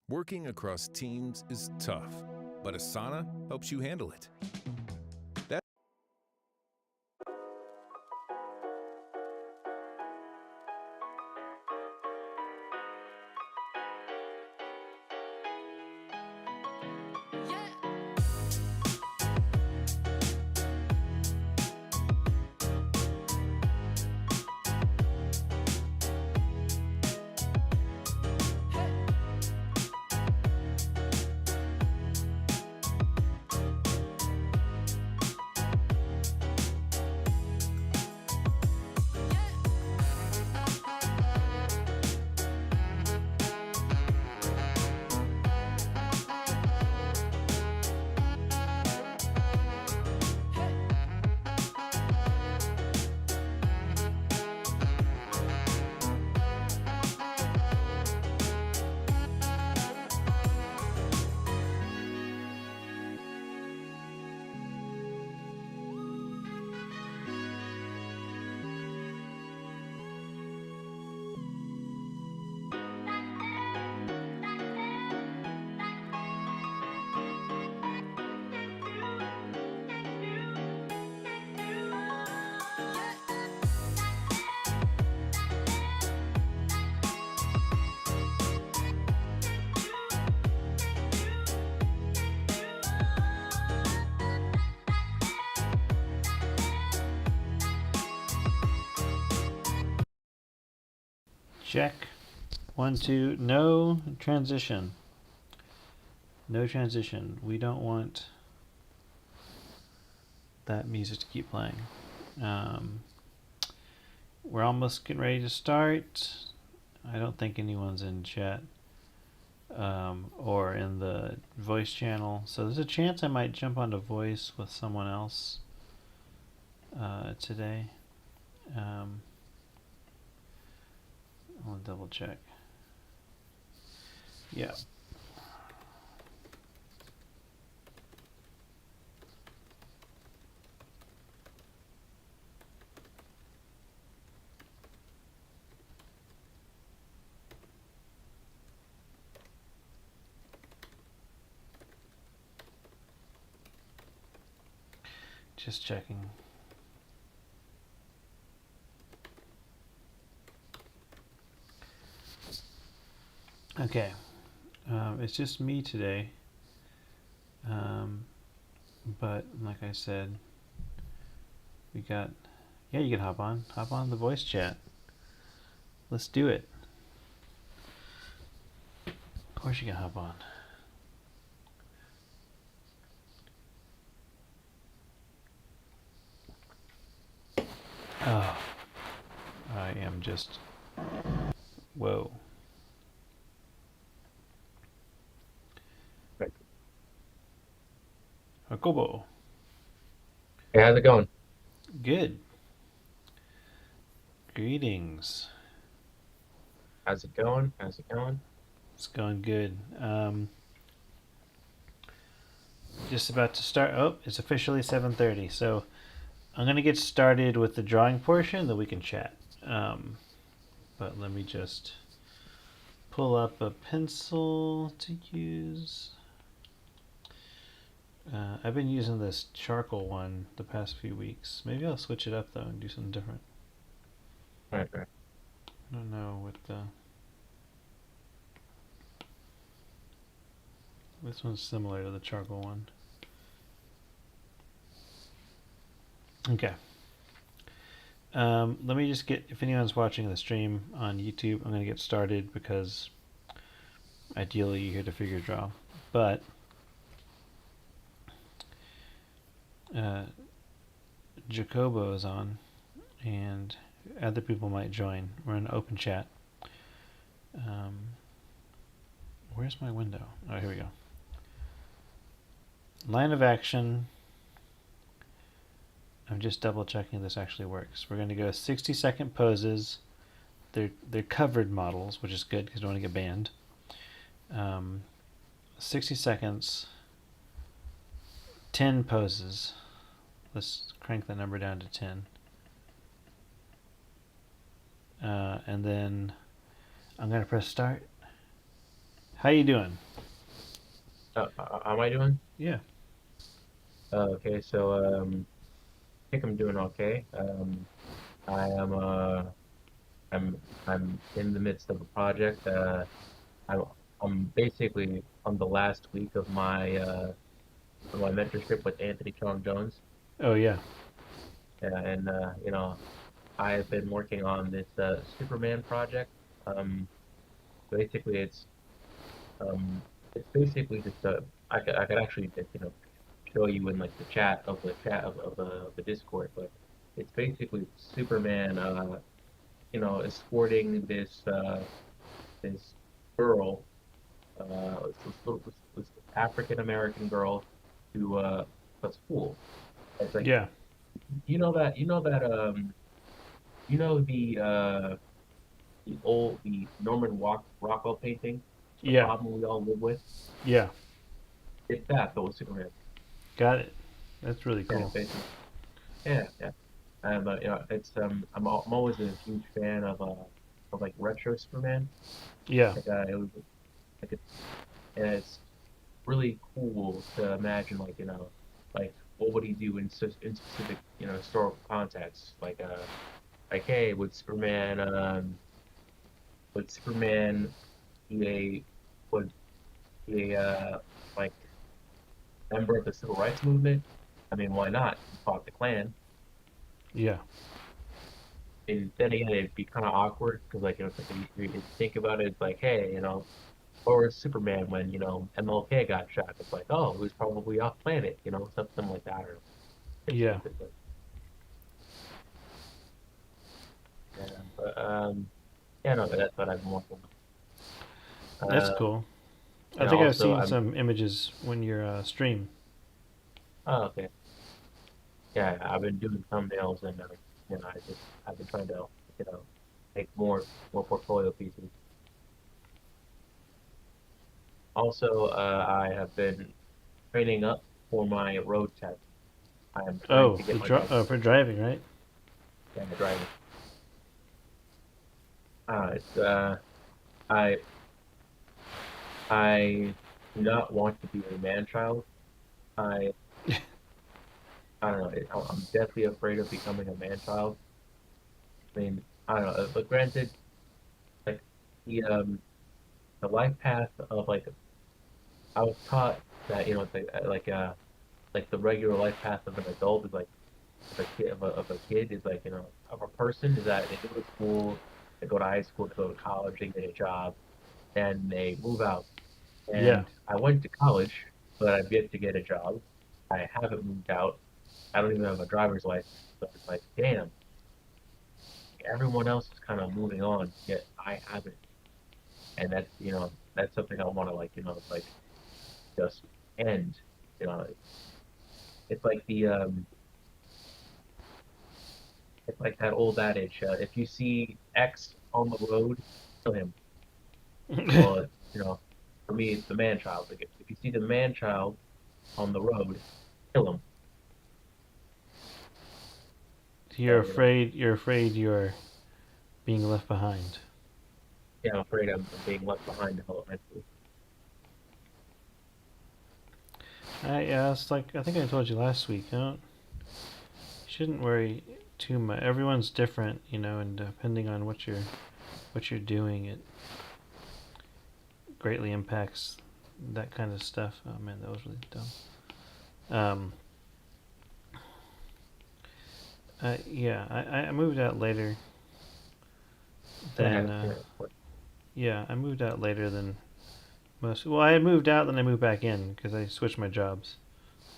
Working across teams is tough, but Asana helps you handle it. Check. 1, 2. No transition. No transition. We don't want that music to keep playing. We're almost getting ready to start. I don't think anyone's in chat or in the voice channel. So there's a chance I might jump onto voice with someone else today. I'll double check. Yeah. Just checking. Okay. It's just me today. But like I said, we got, yeah, you can hop on the voice chat. Let's do it. Of course you can hop on. Oh, I am just, whoa. Right. Jacobo. Hey, how's it going? Good. Greetings. How's it going? How's it going? It's going good. Just about to start. Oh, it's officially 7:30. So I'm going to get started with the drawing portion, then we can chat. But let me just pull up a pencil to use. I've been using this charcoal one the past few weeks. Maybe I'll switch it up though and do something different. Right. I don't know what the... This one's similar to the charcoal one. Okay. Let me just get, if anyone's watching the stream on YouTube, I'm going to get started because ideally you get a figure draw. But Jacobo is on and other people might join. We're in an open chat. Where's my window? Oh, here we go. Line of action. I'm just double checking this actually works. We're going to go 60-second poses. They're covered models, which is good because we don't want to get banned. 60 seconds, 10 poses. Let's crank the number down to 10. And then I'm going to press start. How you doing? How am I doing? Yeah. Okay, so I think I'm doing okay. I am I'm in the midst of a project. I'm I'm basically on the last week of my mentorship with Anthony Chong Jones. Oh yeah. And I have been working on this Superman project. Um, basically, um, it's basically just a I could actually just, show you in like the chat of the the Discord, but it's basically Superman, escorting this girl, this African American girl to a school. It's like Yeah. you know the Norman Rockwell painting, The Yeah. Problem We All Live With. Yeah. It's that, but with Superman. Got it. That's really Yeah, cool. basically. Yeah, yeah. It's I'm always a huge fan of like retro Superman. Yeah. It was like and it's really cool to imagine like what would he do in specific historical contexts like hey would Superman be a would be a like member of the civil rights movement? I mean, why not? He fought the Klan. Yeah. And then again, it'd be kind of awkward because, like, it's like you think about it, it's like, hey, or Superman when MLK got shot. It's like, oh, he was probably off planet, something like that, or it's Yeah. stupid, but yeah, yeah, no, but that's what I've been working on. That's cool. I And think I've also, seen some images when you're stream. oh, okay, yeah, I've been doing thumbnails and I've been trying to, you know, make more portfolio pieces. Also, I have been training up for my road test. I am trying Oh, to get my driver's for license driving, right? and driving. It's I I do not want to be a man child. I I don't know. I'm deathly afraid of becoming a man child. I mean, I don't know. But granted, like the life path of like I was taught that it's like the regular life path of an adult is like of a kid is like of a person is that they go to school, they go to high school, they go to college, they get a job, and they move out. Yeah. And I went to college, but I've yet to get a job. I haven't moved out. I don't even have a driver's license. So it's like, damn, everyone else is kind of moving on, yet I haven't. And that's something I want to like just end. You know, it's like it's like that old adage, if you see X on the road, kill him. Well, for me, it's the man child. Like if you see the man child on the road, kill him. You're So, afraid. You're afraid you're being left behind. yeah, I'm afraid I'm being left behind developmentally. Yeah, it's like I think I told you last week. You shouldn't worry too much. Everyone's different, and depending on what you're doing, it greatly impacts that kind of stuff. Oh man, that was really dumb. Yeah, I moved out later than yeah, I moved out later than most. Well, I moved out, then I moved back in because I switched my jobs.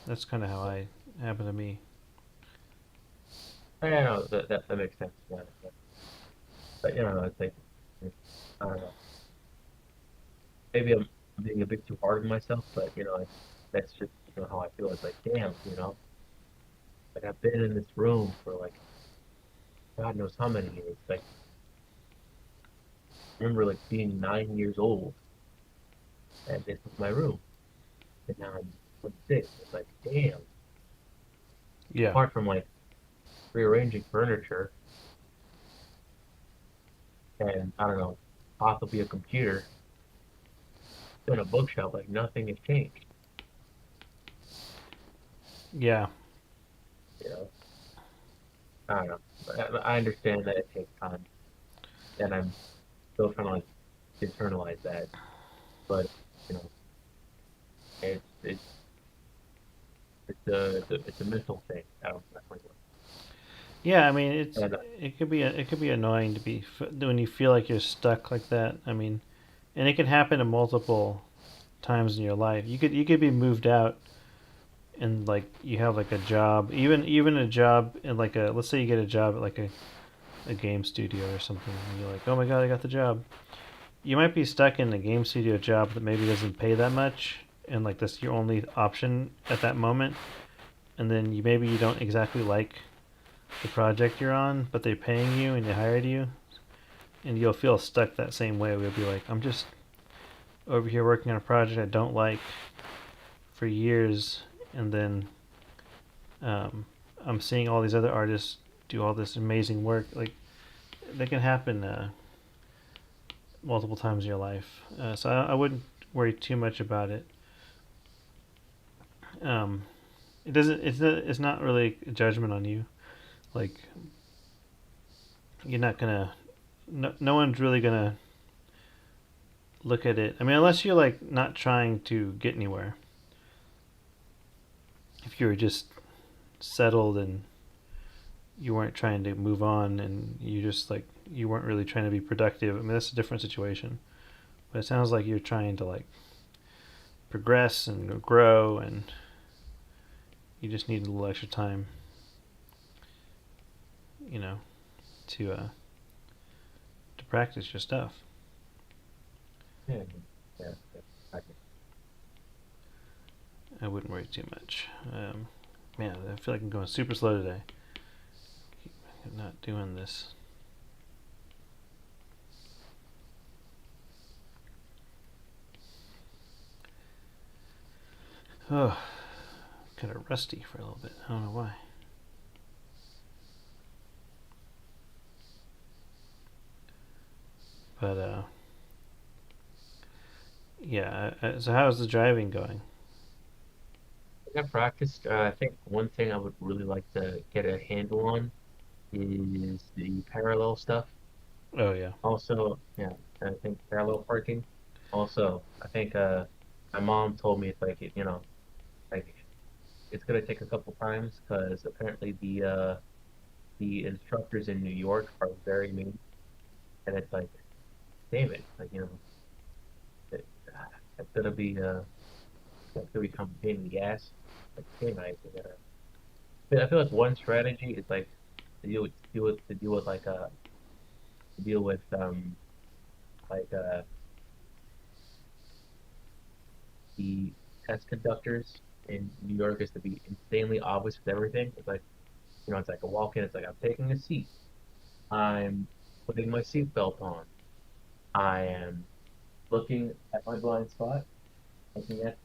That's kind of how I happened to me. I know that makes sense. Yeah, yeah. But it's like I don't know. Maybe I'm being a bit too hard on myself, but that's just how I feel. It's like, damn, like I've been in this room for like God knows how many years. Like I remember like being 9 years old, and this was my room, and now I'm 26. It's like, damn. Yeah, Apart from like rearranging furniture and I don't know, possibly a computer. in a bookshop, like nothing has changed. Yeah. You know, I don't know. I understand that it takes time, and I'm still trying to like internalize that. But you know, it's a mental thing. I don't definitely. Yeah, I mean, it's And it could be annoying to be when you feel like you're stuck like that. I mean, and it can happen in multiple times in your life. You could be moved out and like you have like a job, even a job in like a, let's say you get a job at like a game studio or something, and you're like, oh my god, I got the job. You might be stuck in a game studio job that maybe doesn't pay that much, and like that's your only option at that moment. And then you don't exactly like the project you're on, but they're paying you and they hired you, and you'll feel stuck that same way. We'll be like, I'm just over here working on a project I don't like for years, and then um, I'm seeing all these other artists do all this amazing work. Like that can happen multiple times in your life. So I wouldn't worry too much about it. Um, it doesn't. It's not really a judgment on you. Like you're not gonna. No one's really gonna look at it. I mean, unless you're like not trying to get anywhere. If you were just settled and you weren't trying to move on and you just like you weren't really trying to be productive. I mean, that's a different situation. But it sounds like you're trying to like progress and grow, and you just need a little extra time, you know, to practice your stuff. yeah, yeah, I I wouldn't worry too much. Man, I feel like I'm going super slow today. I'm not doing this. Oh, kind of rusty for a little bit. I don't know why. But yeah. So how's the driving going? think I practiced. I think one thing I would really like to get a handle on is the parallel stuff. Oh yeah. Also, yeah, I think parallel parking. Also, I think my mom told me it's like like it's gonna take a couple times because apparently the instructors in New York are very mean, and it's like, damn it, like it, it's gonna be it's gonna become a pain in the ass. Like, damn, I feel like one strategy is like to deal with to deal with like the test conductors in New York is to be insanely obvious with everything. It's like, it's like a walk in, it's like I'm taking a seat. I'm putting my seatbelt on. I am looking at my blind spot,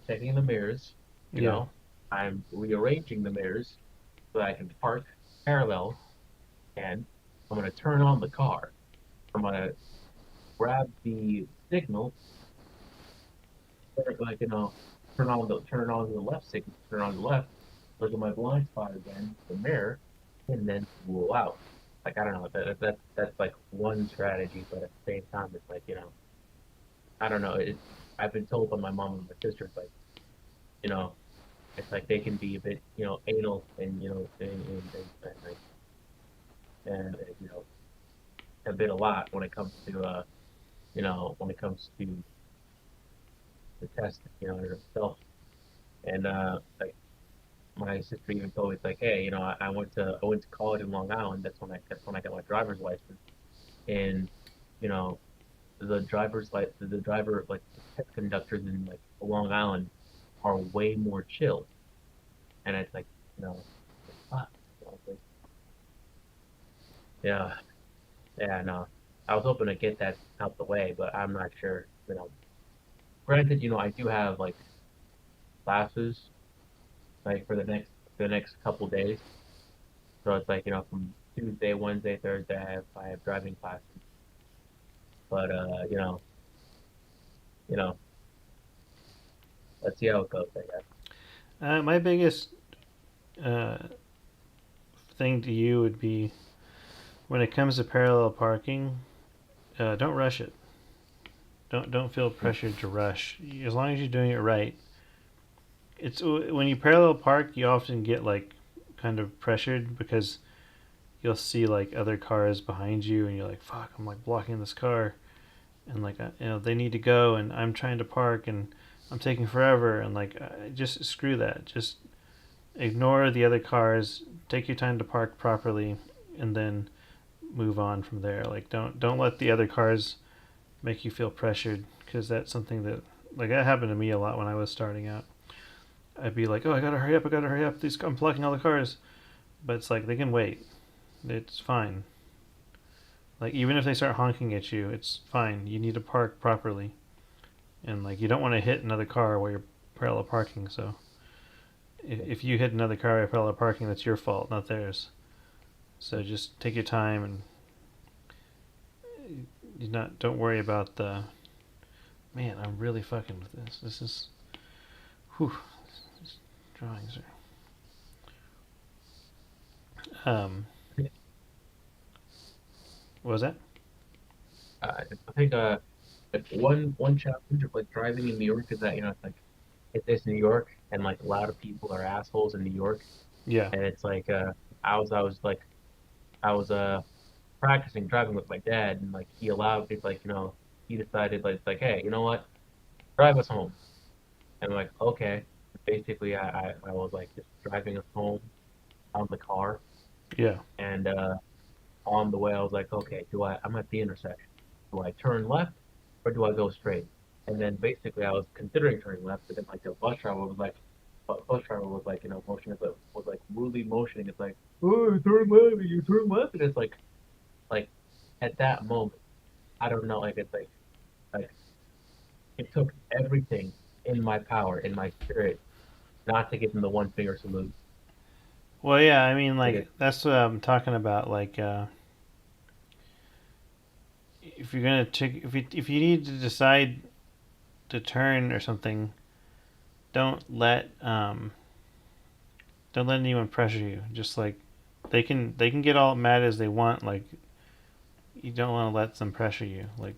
checking the mirrors, you Yeah. know. I'm rearranging the mirrors so that I can park parallel, and I'm gonna turn on the car. I'm gonna grab the signal, like turn on the left signal, turn on the left, look at my blind spot again, the mirror, and then roll out. Like I don't know, that's like one strategy, but at the same time, it's like I don't know. I've been told by my mom and my sister, it's like you know, it's like they can be a bit anal and and a bit a lot when it comes to when it comes to the test itself. And like my sister even told me, it's like, hey, I went to college in Long Island. That's when I got my driver's license. And you know, the driver like the test conductors in like Long Island are way more chill. And it's like, you know, like, fuck. Like, yeah, yeah, no. I was hoping to get that out the way, but I'm not sure. Granted, I do have like classes like for the next couple days. So it's like, from Tuesday, Wednesday, Thursday, I have driving classes. But you know, let's see how it goes, I guess. My biggest uh, thing to you would be when it comes to parallel parking, don't rush it. Don't feel pressured to rush. As long as you're doing it right. It's when you parallel park, you often get like kind of pressured because you'll see like other cars behind you, and you're like, "Fuck, I'm like blocking this car," and like they need to go, and I'm trying to park, and I'm taking forever, and like just screw that. Just ignore the other cars. Take your time to park properly, and then move on from there. Like don't let the other cars make you feel pressured, because that's something that like that happened to me a lot when I was starting out. I'd be like, oh, I gotta hurry up, I gotta hurry up. These I'm blocking all the cars, but it's like they can wait. It's fine. Like even if they start honking at you, it's fine. You need to park properly, and like you don't want to hit another car while you're parallel parking. So if you hit another car while parallel parking, that's your fault, not theirs. So just take your time and you not don't worry about the man. I'm really fucking with this. This is, whew, these drawings are. What was that? I think like one challenge of like driving in New York is that it's like it's New York and like a lot of people are assholes in New York, Yeah, and it's like I was practicing driving with my dad, and like he allowed it, like he decided like hey, you know what, drive us home. And I'm like, okay. Basically, I was like just driving us home on the car, yeah, and on the way I was like, okay, I'm at the intersection. Do I turn left or do I go straight? And then basically I was considering turning left, but then like the bus driver was like, motioning, was like rudely motioning. It's like, oh, turn left, you turn left, and it's like at that moment, I don't know, like it's like it took everything in my power, in my spirit, not to give him the one finger salute. well, yeah. I mean, Like like that's what I'm talking about. Like, if you're gonna check, if you need to decide to turn or something, don't let um don't let anyone pressure you. Just like they can get all mad as they want. Like you don't want to let them pressure you. Like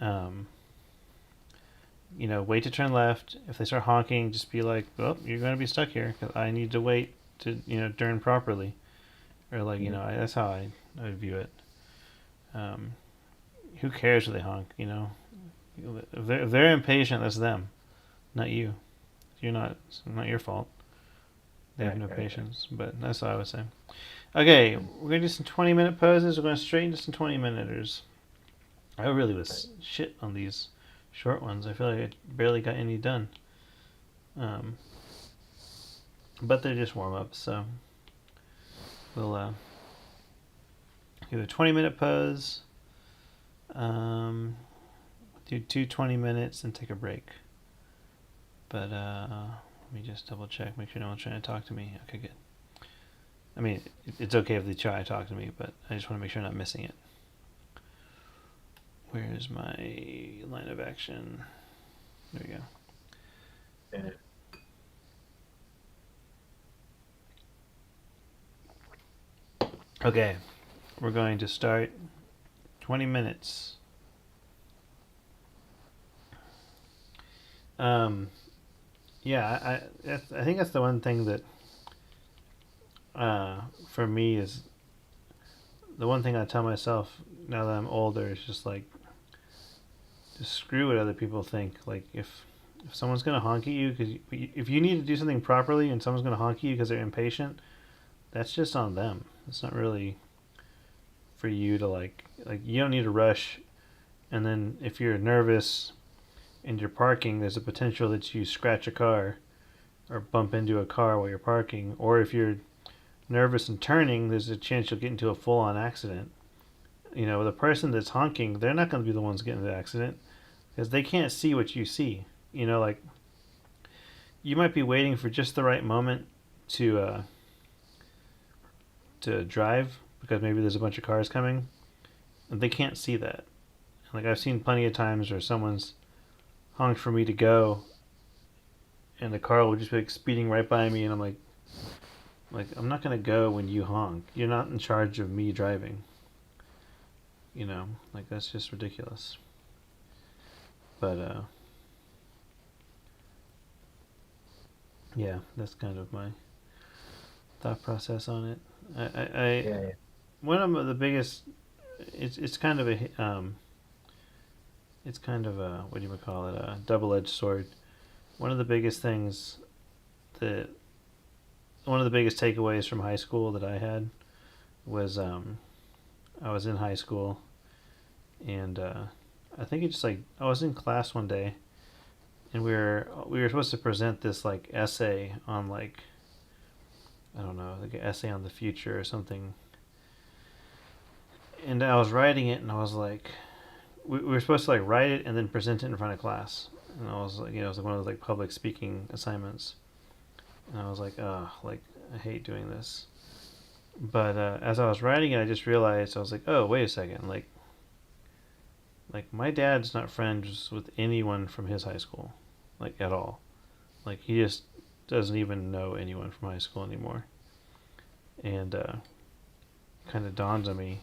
um wait to turn left. If they start honking, just be like, well, you're gonna be stuck here because I need to wait to turn properly. Or like that's how I view it. Um, who cares if they honk? If they're impatient, that's them, not you. You're not. It's not your fault. They have right, no right, right. patience. But that's what I would say. Okay, we're gonna do some 20-minute poses. We're going straight into some 20-minuters. I really was shit on these short ones. I feel like I barely got any done. Um, but they're just warm ups, so we'll do a 20-minute pose. Do two 20 minutes and take a break. But let me just double check, make sure no one's trying to talk to me. Okay, good. I mean, it's okay if they try to talk to me, but I just want to make sure I'm not missing it. Where's my line of action? There we go. Yeah. Okay, we're going to start 20 minutes. Yeah, I think that's the one thing that for me is the one thing I tell myself now that I'm older is just like just screw what other people think. Like if someone's gonna honk at you because if you need to do something properly and someone's gonna honk at you because they're impatient, that's just on them. It's not really for you to like you don't need to rush. And then if you're nervous and you're parking, there's a potential that you scratch a car or bump into a car while you're parking. Or if you're nervous and turning, there's a chance you'll get into a full-on accident. The person that's honking, they're not going to be the ones getting the accident because they can't see what you see. Like you might be waiting for just the right moment to drive because maybe there's a bunch of cars coming, and they can't see that. Like I've seen plenty of times where someone's honked for me to go, and the car will just be like speeding right by me, and I'm like I'm not gonna go when you honk. You're not in charge of me driving. You know, like that's just ridiculous. But yeah, that's kind of my thought process on it. Yeah, One of the biggest, it's kind of a it's kind of a, what do you call it, a double-edged sword. One of the biggest things that one of the biggest takeaways from high school that I had was I was in high school, and I think it's just like I was in class one day, and we were supposed to present this like essay on like, I don't know, like an essay on the future or something. And I was writing it, and I was like, we were supposed to like write it and then present it in front of class. And I was like, it was like one of those like public speaking assignments. And I was like, oh, like I hate doing this. But as I was writing it, I just realized, I was like, oh, wait a second, like my dad's not friends with anyone from his high school, like at all. Like he just doesn't even know anyone from high school anymore. And kind of dawned on me.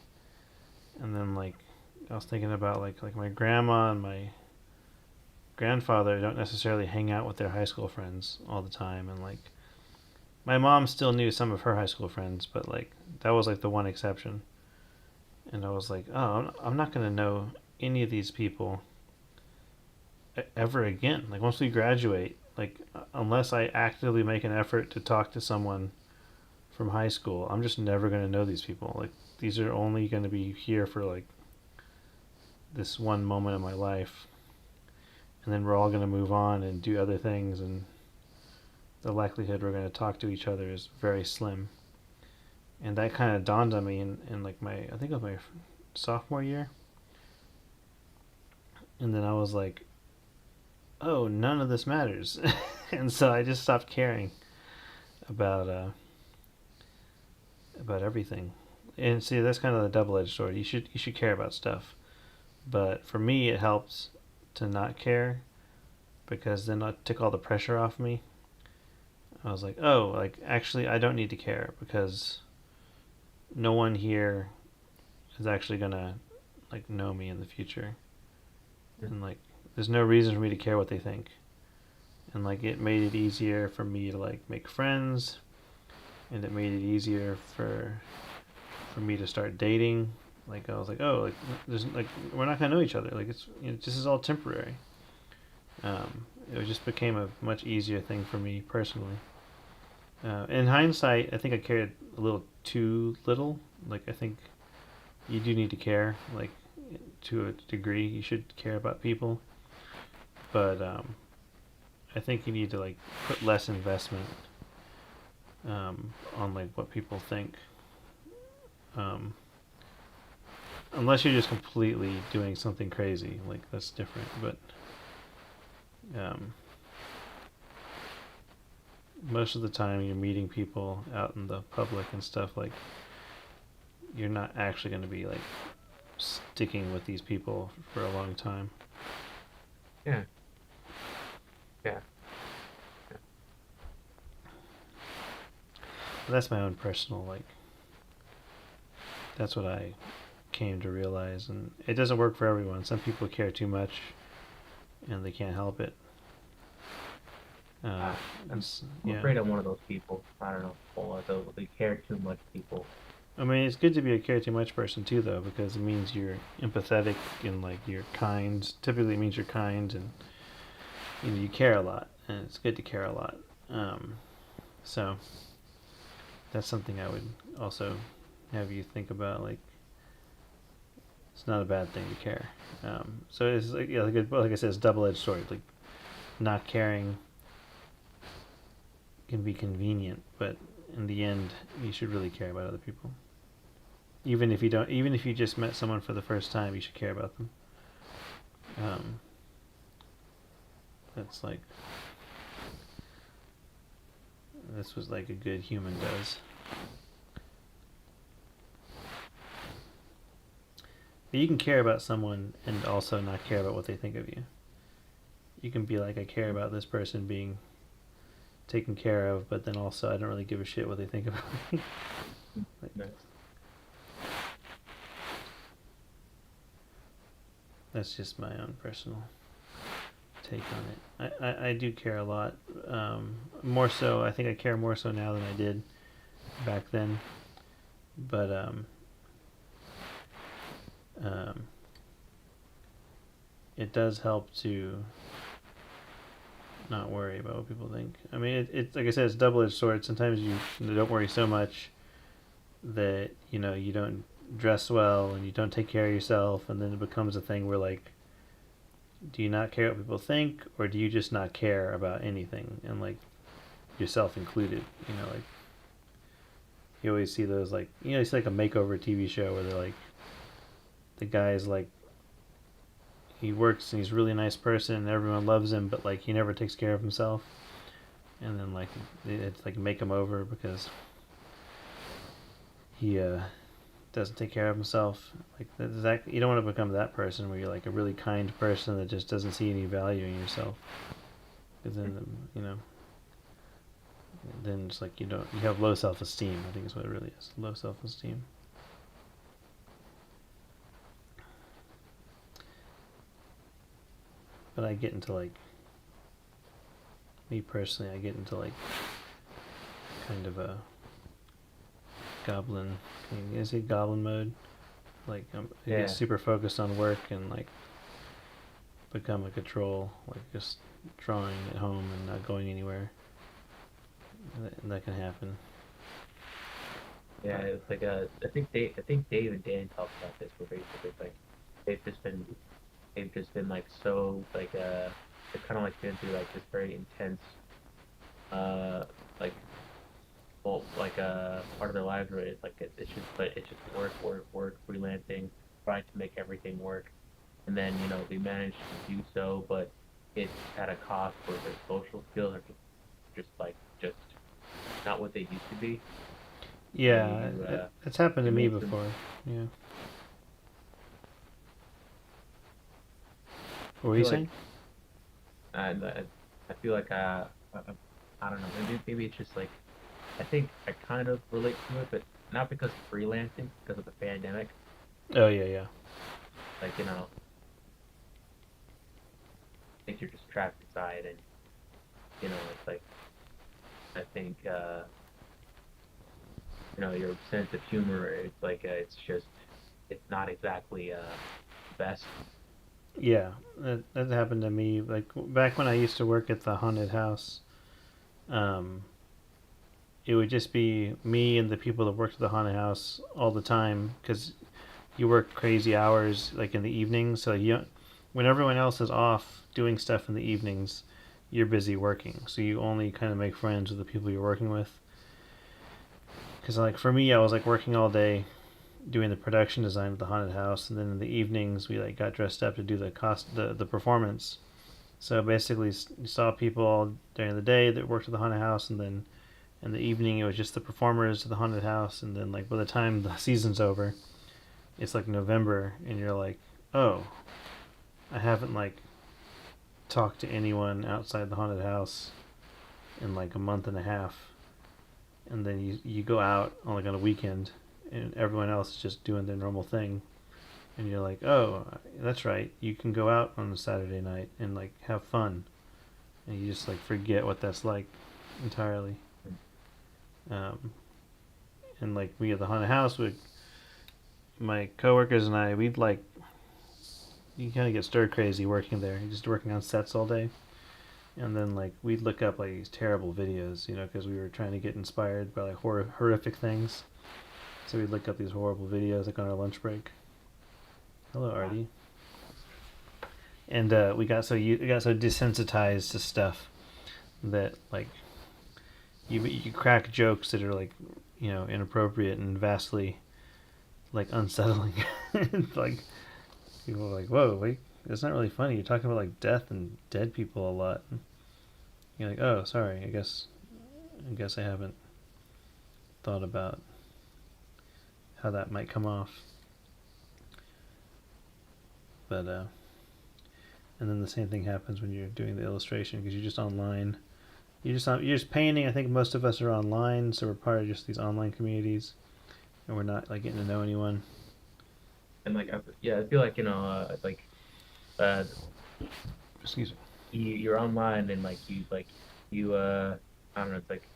And then like I was thinking about like my grandma and my grandfather don't necessarily hang out with their high school friends all the time, and like my mom still knew some of her high school friends, but like that was like the one exception. And I was like, oh, I'm not gonna know any of these people ever again. Like once we graduate, like unless I actively make an effort to talk to someone from high school, I'm just never gonna know these people. Like these are only gonna be here for like this one moment in my life, and then we're all gonna move on and do other things, and the likelihood we're gonna talk to each other is very slim. And that kind of dawned on me in like my, I think it was my sophomore year. And then I was like, oh, none of this matters. And so I just stopped caring about about everything. And see, that's kind of the double-edged sword. You should care about stuff, but for me, it helps to not care, because then it took all the pressure off me. I was like, oh, like actually, I don't need to care, because no one here is actually gonna like know me in the future, and like there's no reason for me to care what they think. And like it made it easier for me to like make friends, and it made it easier for me to start dating. Like I was like, oh, like there's like we're not gonna know each other. Like it's, you know, this is all temporary. It just became a much easier thing for me personally. In hindsight, I think I cared a little too little. Like I think you do need to care, like to a degree. You should care about people, but I think you need to like put less investment on like what people think. Um, Unless you're just completely doing something crazy, like that's different. But um, most of the time, you're meeting people out in the public and stuff. Like you're not actually going to be like sticking with these people for a long time. yeah, yeah, yeah. But that's my own personal like. That's what I came to realize, and it doesn't work for everyone. Some people care too much, and they can't help it. Uh, I'm, I'm Yeah. afraid I'm one of those people. I don't know, or those they care too much people. I mean, it's good to be a care too much person too, though, because it means you're empathetic and like you're kind. Typically, it means you're kind, and you know you care a lot, and it's good to care a lot. So that's something I would also have you think about. Like, it's not a bad thing to care. So it's like, yeah, like I said, it's a double-edged sword. Like, not caring can be convenient, but in the end, you should really care about other people. Even if you don't, even if you just met someone for the first time, you should care about them. That's like, this was like a good human does. But you can care about someone and also not care about what they think of you. You can be like, I care about this person being taken care of, but then also I don't really give a shit what they think about me. Nice. That's just my own personal take on it. I do care a lot. More so, I think I care more so now than I did back then. But it does help to not worry about what people think. I mean, it's like I said, it's a double-edged sword. Sometimes you don't worry so much that you don't dress well and you don't take care of yourself, and then it becomes a thing where like, do you not care what people think, or do you just not care about anything, and like yourself included? Like you always see those like it's like a makeover TV show where they're like, the guy's like, he works and he's a really nice person and everyone loves him, but like he never takes care of himself, and then like it's like make him over because he doesn't take care of himself. Like that, you don't want to become that person where you're like a really kind person that just doesn't see any value in yourself. Because then then it's like you have low self-esteem. I think is what it really is. Low self-esteem. But I get into like, me personally, I get into like kind of a goblin. Can you say goblin mode? Like I get super focused on work and like become like a troll, like just drawing at home and not going anywhere. And that can happen. Yeah, it's like I think Dave and Dan talked about this. Where basically like they've just been like so like they're kind of like been through like this very intense like part of their lives where it's like it's just work, freelancing, trying to make everything work, and then they manage to do so, but it's at a cost where their social skills are just not what they used to be. Yeah, it's happened to me before. Yeah. What were you saying? I feel like I don't know. Maybe it's just like I think I kind of relate to it, but not because of freelancing, because of the pandemic. Oh yeah. Like I think you're just trapped inside, and it's like I think your sense of humor. It's like it's not exactly best. Yeah, that happened to me. Like back when I used to work at the haunted house, it would just be me and the people that worked at the haunted house all the time because you work crazy hours like in the evenings. So when everyone else is off doing stuff in the evenings, you're busy working. So you only kind of make friends with the people you're working with. Because like for me, I was like working all day doing the production design of the haunted house, and then in the evenings we like got dressed up to do the performance. So basically, you saw people all during the day that worked at the haunted house, and then in the evening it was just the performers of the haunted house. And then like by the time the season's over, it's like November, and you're like, oh, I haven't like talked to anyone outside the haunted house in like a month and a half. And then you go out on like on a weekend, and everyone else is just doing their normal thing, and you're like, oh, that's right, you can go out on a Saturday night and like have fun, and you just like forget what that's like entirely. And like we at the haunted house, my coworkers and I, we'd like, you kind of get stir crazy working there. You're just working on sets all day. And then like we'd look up like these terrible videos, because we were trying to get inspired by like horrific things. So we'd look up these horrible videos like on our lunch break. Hello, Artie. And we got so desensitized to stuff that like you crack jokes that are like inappropriate and vastly like unsettling. Like people are like, whoa, wait, it's not really funny. You're talking about like death and dead people a lot. You're like, oh, sorry. I guess I haven't thought about how that might come off. But and then the same thing happens when you're doing the illustration because you're just online you're just painting. I think most of us are online, so we're part of just these online communities, and we're not like getting to know anyone. And yeah, I feel like uh, Excuse me. you're online and you I don't know. It's like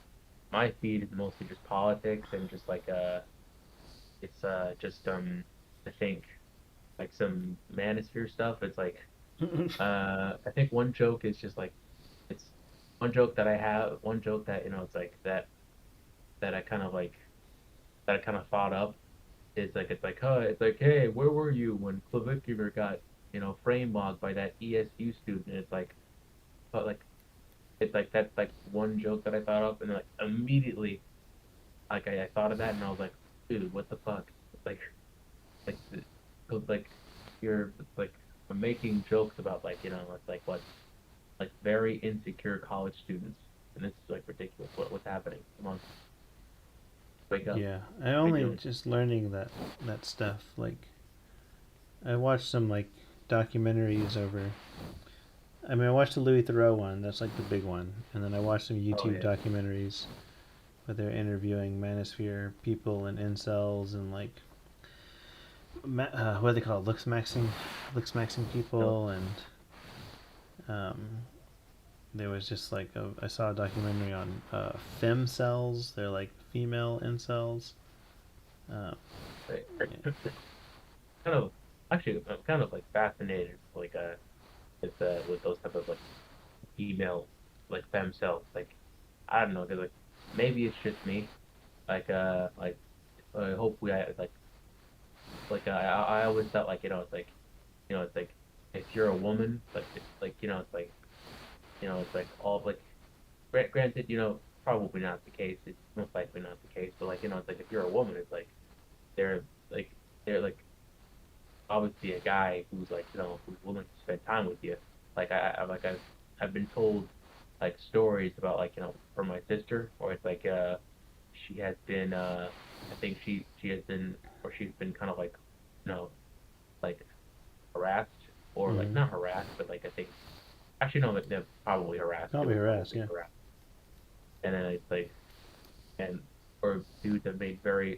my feed is mostly just politics and just it's just I think like some manosphere stuff. It's like I think one joke is just like it's one joke that I have, one joke that it's like that I kind of like that I kind of thought up is like it's like hey, where were you when Clavicular got frame logged by that ESU student? And it's like but like it's like that's like one joke that I thought up and then, like immediately I thought of that and I was like dude, what the fuck? Like like the- 'cause, like you're like making jokes about it's like what like very insecure college students, and this is like ridiculous. What's happening? Come on, wake up. Yeah, I What are you only doing? just learning that stuff. Like I watched some like documentaries over. I mean, I watched the Louis Theroux one. That's like the big one, and then I watched some Oh YouTube yeah, documentaries where they're interviewing manosphere people and incels and like what do they call it? Looks maxing no, people, and um, there was just like I saw a documentary on fem cells. They're like female incels. Uh, like, yeah. kind of actually I'm kind of like fascinated with those type of like female like fem cells. Like I don't know, 'cause like maybe it's just me. Like hopefully I always felt like it's like if you're a woman like it's like it's like all like granted, probably not the case. It's most likely not the case. But like, it's like if you're a woman, it's like they're like they're like obviously a guy who's like who's willing to spend time with you. Like I've been told like stories about like from my sister, or it's like she has been I think she has been or she's been kind of like you know like harassed or like Mm-hmm. not harassed, but like I think actually no, they're probably harassed. They Probably were harassed. probably Yeah. harassed, and then it's like and or dudes have made very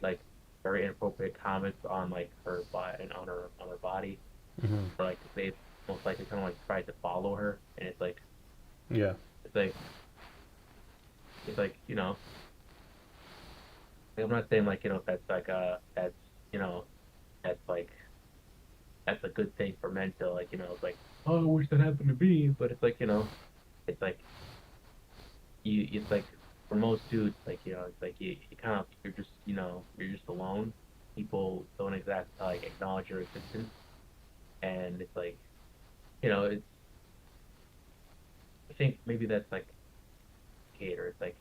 inappropriate comments on like her body and on her body, Mm-hmm. or like they've most likely kind of like tried to follow her, and Yeah. it's like it's like I'm not saying like that's like you know that's like that's a good thing for men to like it's like oh I wish that happened to me, but it's like it's like you it's like for most dudes like it's like you kind of you're just alone. People don't exactly like acknowledge your existence, and it's like it's I think maybe that's like hater. It's like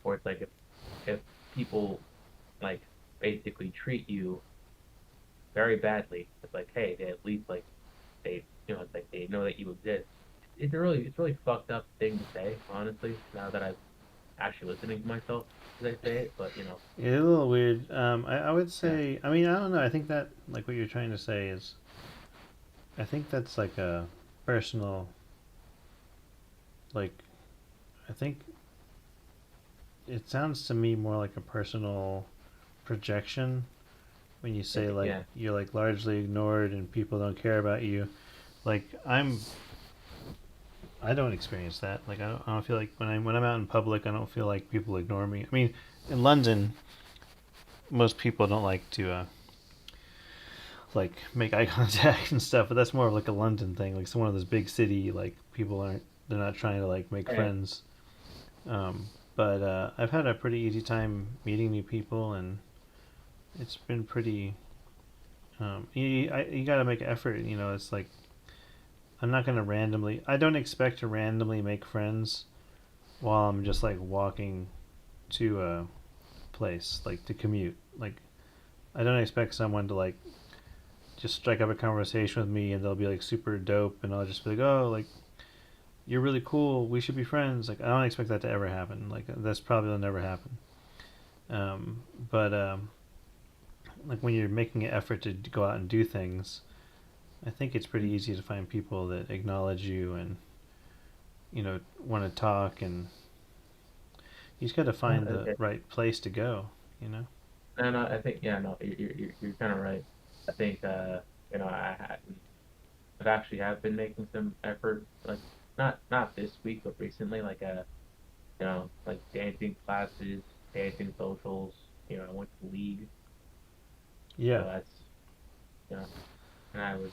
or it's like if people like basically treat you very badly, it's like hey they at least like they it's like they know that you exist. It's really fucked up thing to say honestly. Now that I've actually listening to myself as I say it, but It's a little weird. I would yeah, say. I mean, I don't know. I think that like what you're trying to say is. I think that's like a personal. Like, I think it sounds to me more like a personal projection when you say maybe, like yeah, you're like largely ignored and people don't care about you. Like I don't experience that. Like I don't feel like when I'm out in public, I don't feel like people ignore me. I mean, in London, most people don't like to like make eye contact and stuff, but that's more of like a London thing. Like it's one of those big city like people aren't they're not trying to like make yeah. friends. Um, but I've had a pretty easy time meeting new people, and it's been pretty. You got to make an effort. You know, it's like I'm not gonna randomly. I don't expect to randomly make friends while I'm just like walking to a place, like to commute. Like I don't expect someone to like just strike up a conversation with me and they'll be like super dope and I'll just be like, oh, like you're really cool. We should be friends. Like I don't expect that to ever happen. Like that's probably will never happen. Um, but like when you're making an effort to go out and do things, I think it's pretty easy to find people that acknowledge you and want to talk and He's got to find the Okay. right place to go, you know? No, no, I think yeah, no, you're kind of right. I think you know, I've actually have been making some effort, like not this week, but recently, like you know, like dancing classes, dancing socials. You know, I went to league, so Yeah. that's you know, and I was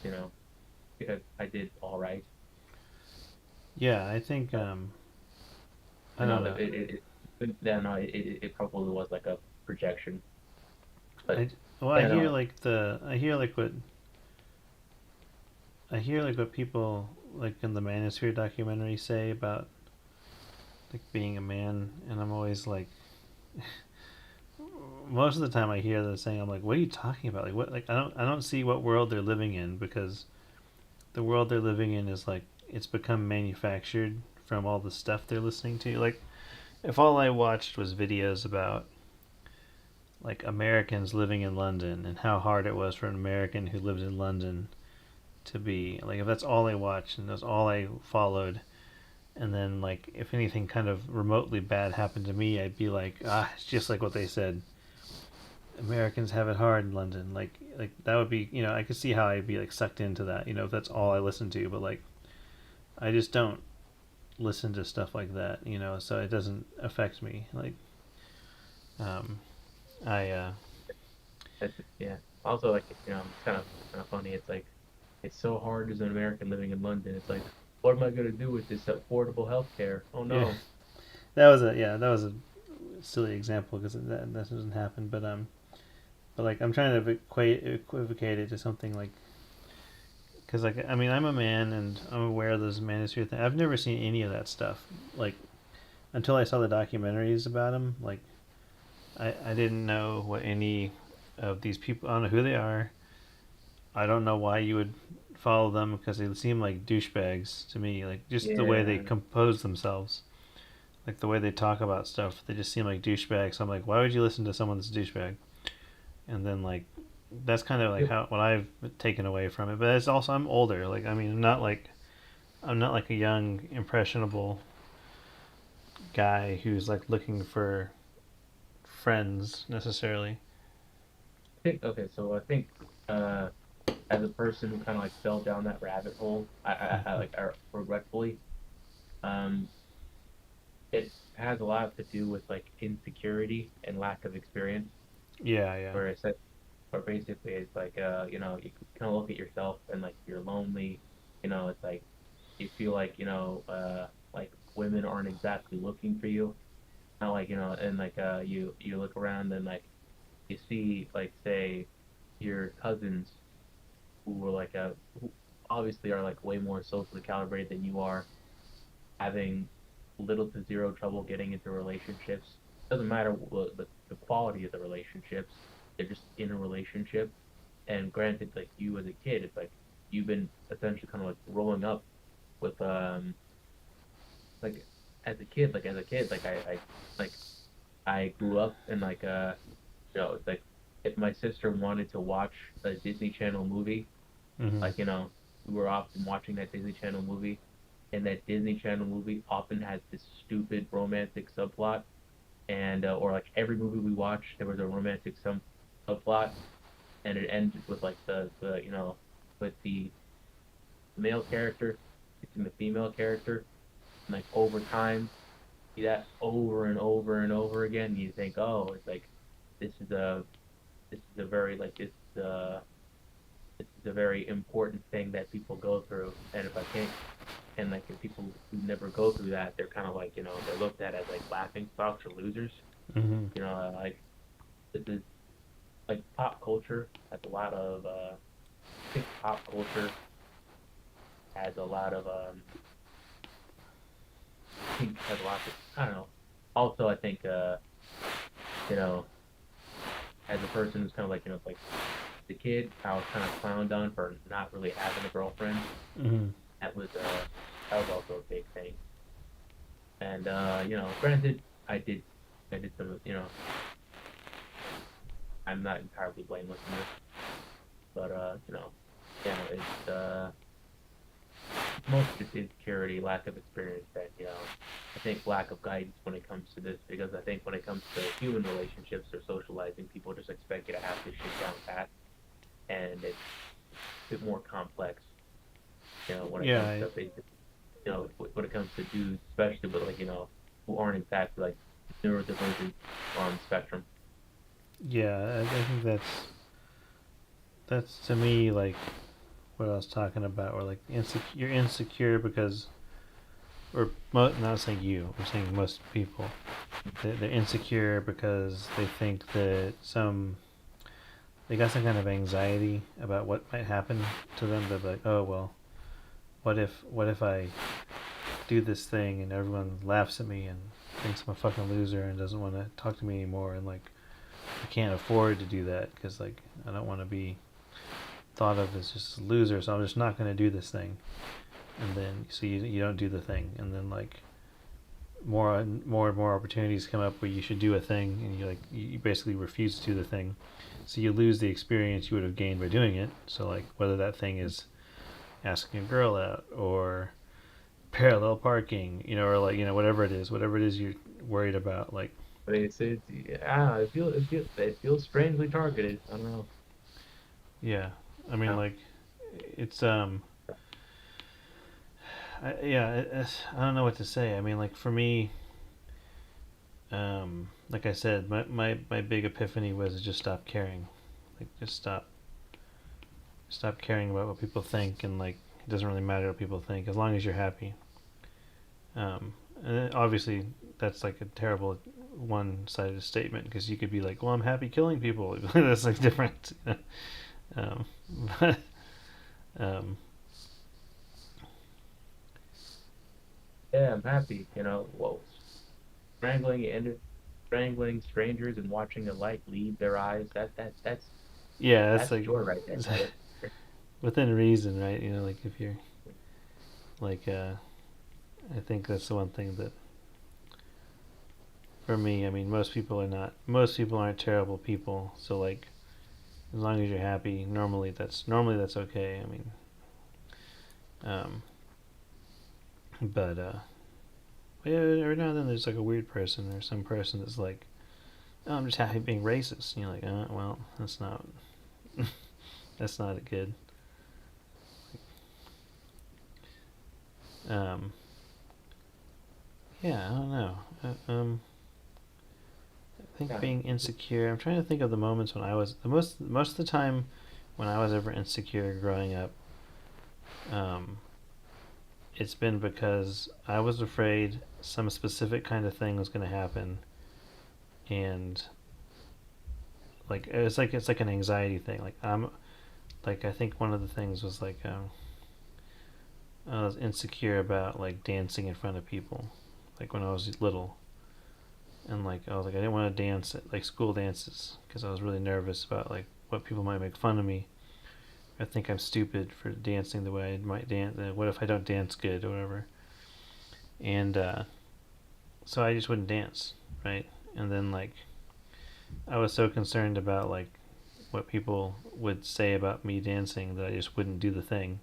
I did all right. Yeah, I think, But, I you know, don't know. yeah, no, it probably was like a projection, but I, well, yeah, no, I hear like what people like in the Manosphere documentary say about like being a man, and I'm always like, most of the time I hear them saying, I'm like, what are you talking about? Like what? Like I don't see what world they're living in, because the world they're living in is like it's become manufactured from all the stuff they're listening to. Like if all I watched was videos about like Americans living in London and how hard it was for an American who lived in London to be like, if that's all I watched and that's all I followed, and then like if anything kind of remotely bad happened to me, I'd be like, ah, it's just like what they said. Americans have it hard in London. Like that would be, I could see how I'd be like sucked into that, if that's all I listen to. But like I just don't listen to stuff like that, so it doesn't affect me. Like um, I yeah. Also, like it's kind of funny. It's like it's so hard as an American living in London. It's like, what am I gonna do with this affordable healthcare? Oh yeah, no. that was a silly example because that doesn't happen. But like I'm trying to equivocate it to something like, because like I mean I'm a man and I'm aware of this manosphere thing. I've never seen any of that stuff like until I saw the documentaries about him. Like I didn't know what any of these people. I don't know who they are. I don't know why you would follow them because they seem like douchebags to me. Like just the way they Yeah. compose themselves, like the way they talk about stuff, they just seem like douchebags. So I'm like, why would you listen to someone that's a douchebag? And then like that's kind of like Yep. how what I've taken away from it. But it's also I'm older. Like I mean, I'm not like a young impressionable guy who's like looking for friends necessarily. Okay, so I think uh, as a person who kind of like fell down that rabbit hole, regretfully, um, it has a lot to do with like insecurity and lack of experience. Yeah, yeah, Where it's like, where basically it's like, you know, you kind of look at yourself and like you're lonely, you know, it's like you feel like women aren't exactly looking for you. Not like, you know, and like you look around and like you see like say your cousins who were who obviously are like way more socially calibrated than you are, having little to zero trouble getting into relationships. Doesn't matter the quality of the relationships, they're just in a relationship. And granted, like you as a kid, it's like you've been essentially kind of like growing up with like as a kid, like I grew up in you know, it's like if my sister wanted to watch a Disney Channel movie, mm-hmm. like you know, we were often watching that Disney Channel movie, and that Disney Channel movie often has this stupid romantic subplot, and or like every movie we watched, there was a romantic subplot, and it ended with like the you know, with the male character kissing the female character, and like over time, see that over and over and over again. And you think, oh, it's like this is a this is a very like this is a very important thing that people go through, and if I can't and like if people who never go through that, they're kind of like you know they're looked at as like laughing stocks or losers. Mm-hmm. You know, like this is like pop culture has a lot of I think pop culture has a lot of I think has a lot of I don't know. Also, I think you know as a person who's kind of like you know like the kid, I was kind of clowned on for not really having a girlfriend. Mm-hmm. That was uh that was also a big thing. And you know, granted, I did some you know I'm not entirely blameless in this, but you know, yeah, it's mostly just insecurity, lack of experience that you know I think lack of guidance when it comes to this, because I think when it comes to human relationships or socializing, people just expect you to have this shit down pat, and it's a bit more complex, when it Yeah, comes to basic, when it comes to dudes, especially with like, who aren't exactly like neurodivergent on the spectrum. yeah. I think that's to me like what I was talking about, or like you're insecure because, or not saying you, I'm saying most people, they're insecure because they think that they got some kind of anxiety about what might happen to them. They're like, oh well, what if I do this thing and everyone laughs at me and thinks I'm a fucking loser and doesn't want to talk to me anymore, and like I can't afford to do that because like I don't want to be thought of as just a loser, so I'm just not going to do this thing. And then so you don't do the thing, and then like more opportunities come up where you should do a thing, and you basically refuse to do the thing, so you lose the experience you would have gained by doing it. So like whether that thing is asking a girl out or parallel parking, or like whatever it is you're worried about, like I mean, yeah, it feels strangely targeted. I don't know. yeah, I mean Yeah. like it's I don't know what to say. I mean like for me, like I said, my big epiphany was to just stop caring, like just stop caring about what people think, and like it doesn't really matter what people think as long as you're happy. And obviously that's like a terrible one-sided statement because you could be like, well, I'm happy killing people. That's like different. um, but um, Yeah, I'm happy. Whoa, strangling strangers and watching the light leave their eyes. yeah, that's That's like joy right there, brother. within reason, right? Like if you're like, I think that's the one thing that for me, I mean, most people aren't terrible people. So like, as long as you're happy, normally that's okay. I mean, um, but yeah, every now and then there's like a weird person or some person that's like, oh, I'm just happy being racist. And you're like, well, that's not good. Um, yeah, I don't know. I think Yeah. being insecure. I'm trying to think of the moments when I was the most of the time when I was ever insecure growing up. Um, it's been because I was afraid some specific kind of thing was going to happen, and like it's like an anxiety thing. Like I think one of the things was like I was insecure about like dancing in front of people, like when I was little, and like I was like I didn't want to dance at like school dances because I was really nervous about like what people might make fun of me. I think I'm stupid for dancing the way I might dance. What if I don't dance good or whatever? And so I just wouldn't dance, right? And then like I was so concerned about like what people would say about me dancing that I just wouldn't do the thing.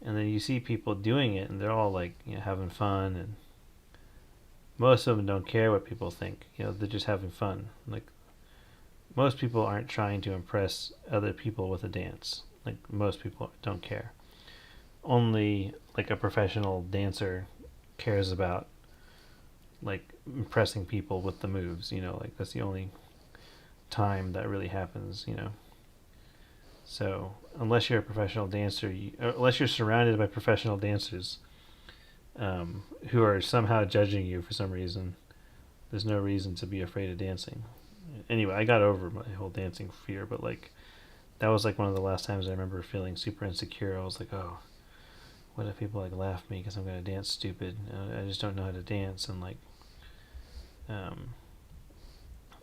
And then you see people doing it, and they're all like having fun, and most of them don't care what people think. They're just having fun. Like most people aren't trying to impress other people with a dance. Like most people don't care. Only like a professional dancer cares about like impressing people with the moves. Like that's the only time that really happens. So unless you're a professional dancer, unless you're surrounded by professional dancers who are somehow judging you for some reason, there's no reason to be afraid of dancing. Anyway, I got over my whole dancing fear, but like that was like one of the last times I remember feeling super insecure. I was like, oh, what if people like laugh at me because I'm gonna dance stupid? I just don't know how to dance, and like, um,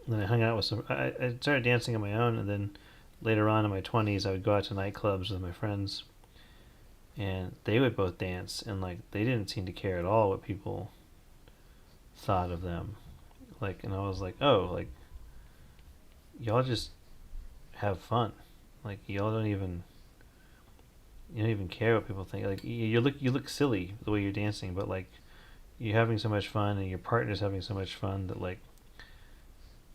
then I hung out with some. I started dancing on my own, and then later on in my 20s, I would go out to nightclubs with my friends, and they would both dance, and like they didn't seem to care at all what people thought of them. Like, and I was like, oh, like y'all just have fun. Like y'all don't even you don't even care what people think. Like you look silly the way you're dancing, but like you're having so much fun and your partner's having so much fun that like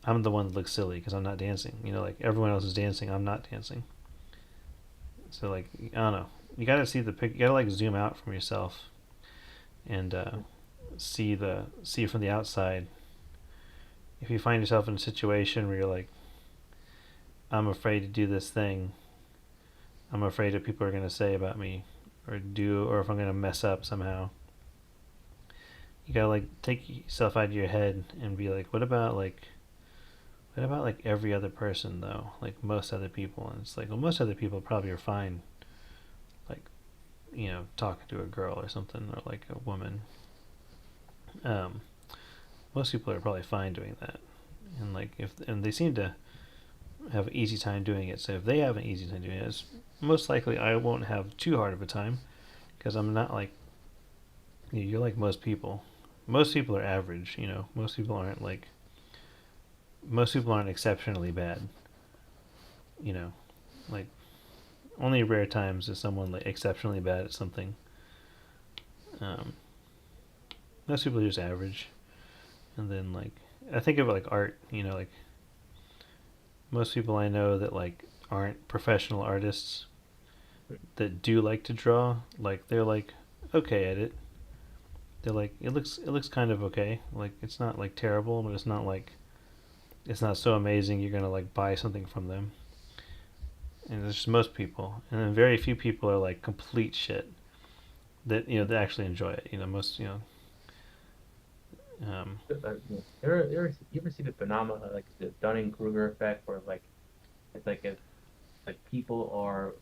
I'm the one that looks silly because I'm not dancing. You know, like everyone else is dancing, I'm not dancing. So like I don't know. You gotta see the pic. You gotta like zoom out from yourself and see from the outside. If you find yourself in a situation where you're like, I'm afraid to do this thing. I'm afraid of people are gonna say about me, or if I'm gonna mess up somehow. You gotta like take yourself out of your head and be like, what about like every other person though? Like most other people, and it's like, well, most other people probably are fine. Like, you know, talking to a girl or something, or like a woman. Um, most people are probably fine doing that, and like if and they seem to have an easy time doing it. So if they have an easy time doing it, it's most likely I won't have too hard of a time because I'm not like you're like most people. Most people are average, you know. Most people aren't exceptionally bad, you know. Like only rare times is someone like exceptionally bad at something. Um, Most people are just average, and then like I think of like art, you know, like most people I know that like aren't professional artists that do like to draw, like they're like okay at it. They're like it looks kind of okay. Like it's not like terrible, but it's not so amazing you're gonna like buy something from them. And there's just most people, and then very few people are like complete shit that you know that actually enjoy it. You know most you know. You ever see the phenomenon like the Dunning Kruger effect, where like it's like if like people are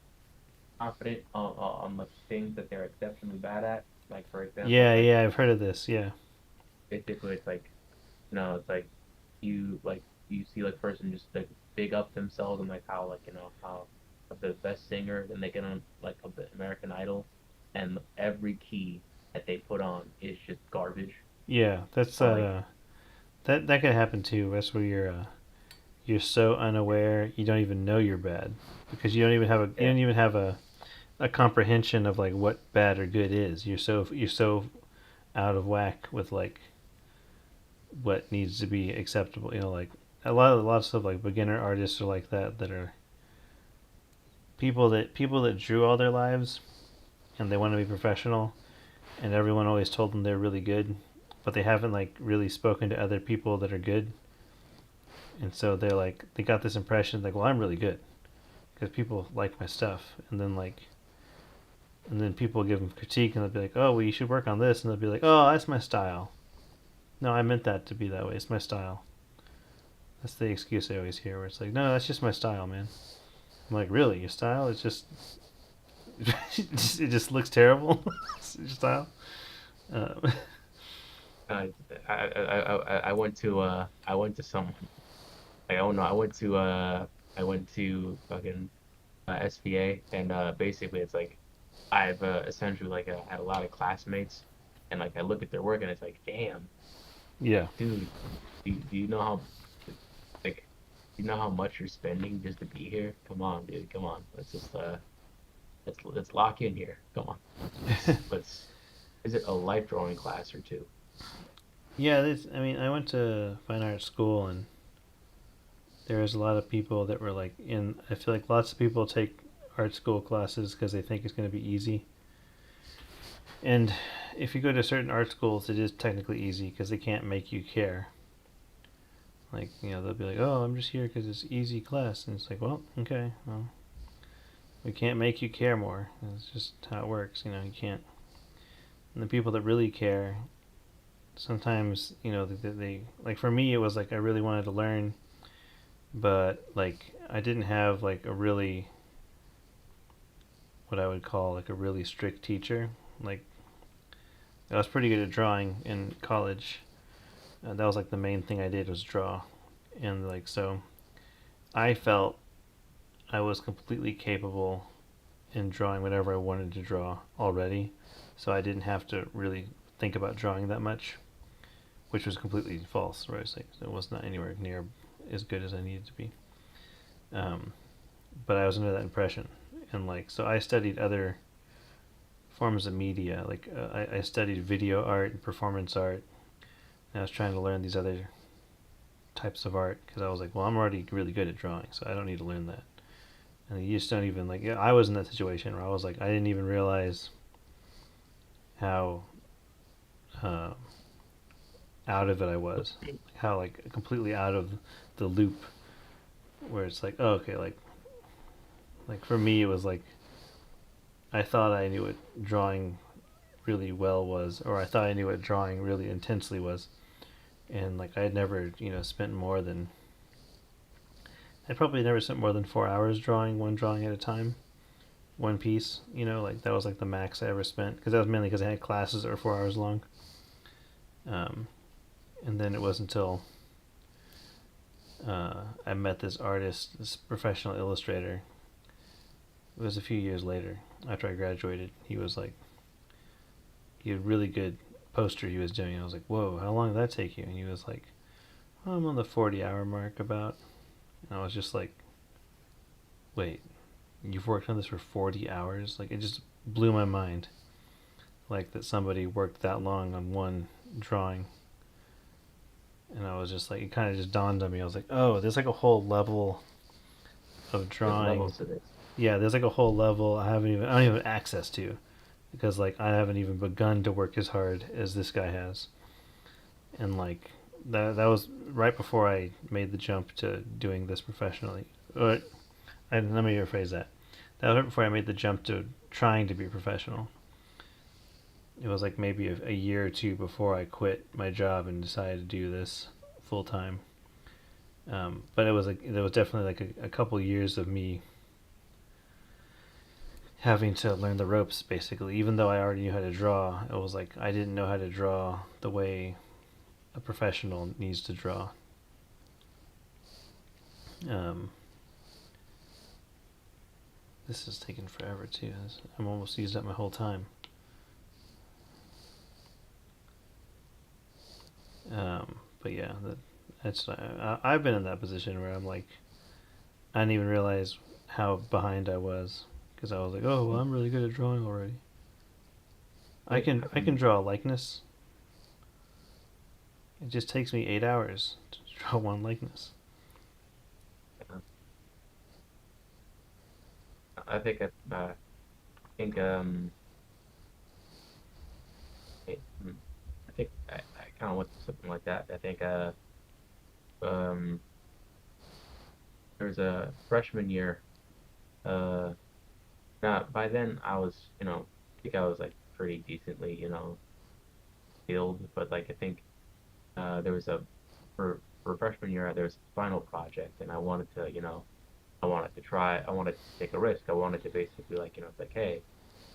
confident on like things that they're exceptionally bad at. Like for example, Yeah, like yeah, I've heard of this. Yeah, basically it's like it's like you see like person just like big up themselves and like how like how the best singer, then they get on like the American Idol, and every key that they put on is just garbage. yeah, that's Or like that could happen too. That's where you're so unaware you don't even know you're bad because you yeah, don't even have a comprehension of like what bad or good is. You're so out of whack with like what needs to be acceptable. You know, like a lot of stuff like beginner artists are like that are people that drew all their lives and they want to be professional and everyone always told them they're really good, but they haven't like really spoken to other people that are good, and so they got this impression like, well, I'm really good because people like my stuff, and then people give them critique and they'll be like, oh, well, you should work on this, and they'll be like, oh, that's my style. No, I meant that to be that way. It's my style. That's the excuse I always hear, where it's like, no, that's just my style, man. I'm like, really? Your style? It's just, it just looks terrible. Your style. Um, I I went to someone like, oh no, I went to fucking SVA, and basically it's like I've essentially like had a lot of classmates, and like I look at their work and it's like, damn, yeah, dude, do you know how like you know how much you're spending just to be here? Come on, dude, come on. Let's just let's lock in here. Come on. Let's is it a life drawing class or two? yeah. I mean, I went to fine arts school, and there was a lot of people that were like in. I feel like lots of people take art school classes because they think it's going to be easy. And if you go to certain art schools, it is technically easy because they can't make you care. Like, you know, they'll be like, oh, I'm just here because it's easy class. And it's like, well, okay, well, we can't make you care more. It's just how it works. You know, you can't. And the people that really care, sometimes, you know, like for me, it was like I really wanted to learn, but like I didn't have like a really, what I would call like a really strict teacher. Like, I was pretty good at drawing in college. That was like the main thing I did was draw. And like, so I felt I was completely capable in drawing whatever I wanted to draw already, so I didn't have to really think about drawing that much, which was completely false. Right, so it was not anywhere near as good as I needed to be. Um, but I was under that impression, and like so I studied other forms of media. Like I studied video art and performance art, and I was trying to learn these other types of art because I was like, well, I'm already really good at drawing, so I don't need to learn that. And you just don't even like. Yeah, I was in that situation where I was like, I didn't even realize how uh, out of it I was, how like completely out of the loop. Where it's like, oh, okay, like for me, it was like I thought I knew what drawing really well was, or I thought I knew what drawing really intensely was, and like I had never, spent more than I probably never spent more than 4 hours drawing one drawing at a time, one piece. Like that was like the max I ever spent because that was mainly because I had classes that were 4 hours long. Um, and then it wasn't until I met this artist, this professional illustrator. It was a few years later after I graduated. He had really good poster he was doing. I was like, whoa, how long did that take you? And he was like, oh, I'm on the 40-hour mark about. And I was just like, wait, you've worked on this for 40 hours? Like, it just blew my mind. Like, that somebody worked that long on one drawing. And I was just like, it kind of just dawned on me. I was like, oh, there's like a whole level of There's drawing. levels to this. Yeah, there's like a whole level I don't even have access to because like I haven't even begun to work as hard as this guy has. And like that was right before I made the jump to doing this professionally. Let me rephrase that. That was right before I made the jump to trying to be professional. It was like maybe a year or two before I quit my job and decided to do this full time. But there was definitely like a couple years of me having to learn the ropes basically. Even though I already knew how to draw, it was like I didn't know how to draw the way a professional needs to draw. This is taking forever too. I'm almost used up my whole time. But yeah, I've been in that position where I'm like, I didn't even realize how behind I was because I was like, oh, well, I'm really good at drawing already. I can draw a likeness. It just takes me 8 hours to draw one likeness. I think I think I think I kind of went through something like that. I think um there was a freshman year. Uh, Now by then I was I think I was like pretty decently skilled, but like I think there was for freshman year there was a final project, and I wanted to I wanted to take a risk. I wanted to basically it's like, hey,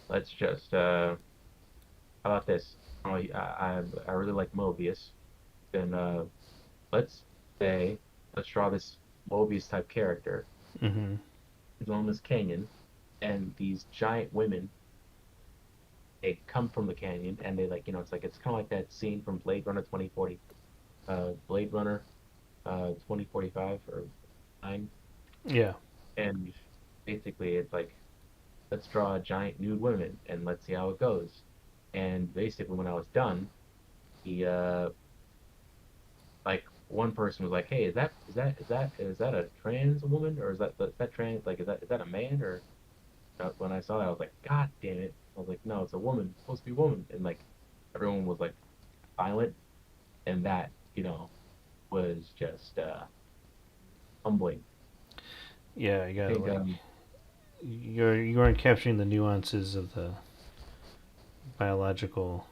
let's just how about this? I really like Mobius, then let's let's draw this Mobius type character. Mm-hmm. His name is Canyon, and these giant women, they come from the canyon, and they it's kind of like that scene from Blade Runner 2040, Blade Runner 2045 or 9. Yeah. And basically it's like, let's draw giant nude women and let's see how it goes. And basically when I was done, he like one person was like, hey, is that a trans woman, or is that trans, like is that a man, or when I saw that I was like, god damn it. I was like, no, it's a woman, it's supposed to be a woman. And like everyone was like silent, and that was just humbling. Yeah, you I gotta think you weren't capturing the nuances of the biological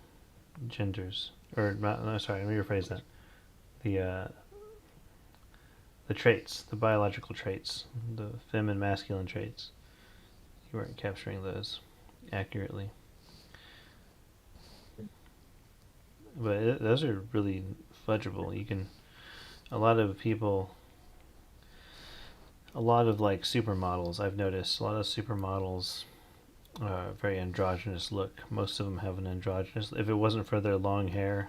genders, or not, no, sorry, let me rephrase that. The the traits, the biological traits, the feminine, masculine traits. You weren't capturing those accurately. But those are really fudgeable. You can, a lot of people, a lot of like supermodels, I've noticed a lot of supermodels very androgynous look. Most of them have an androgynous. If it wasn't for their long hair,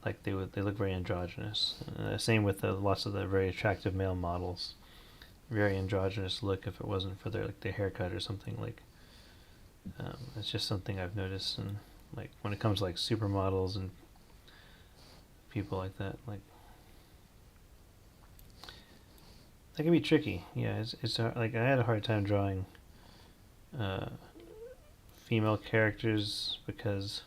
like they look very androgynous. Same with lots of the very attractive male models, very androgynous look. If it wasn't for their haircut or something, like It's just something I've noticed, and like when it comes to like supermodels and people like that, like that can be tricky. Yeah, it's like I had a hard time drawing uh, female characters because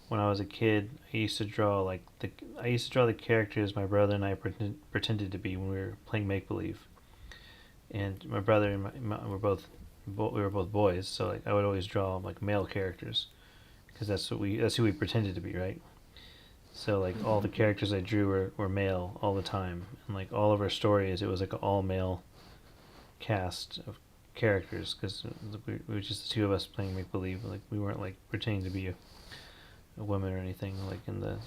when I was a kid, I used to draw the characters my brother and I pretended to be when we were playing make believe. And my brother and we were both boys, so like I would always draw like male characters because that's who we pretended to be, right? So like all the characters I drew were male all the time, and like all of our stories, it was like an all male cast of characters because we were just the two of us playing make believe. Like we weren't like pretending to be a woman or anything. Like in the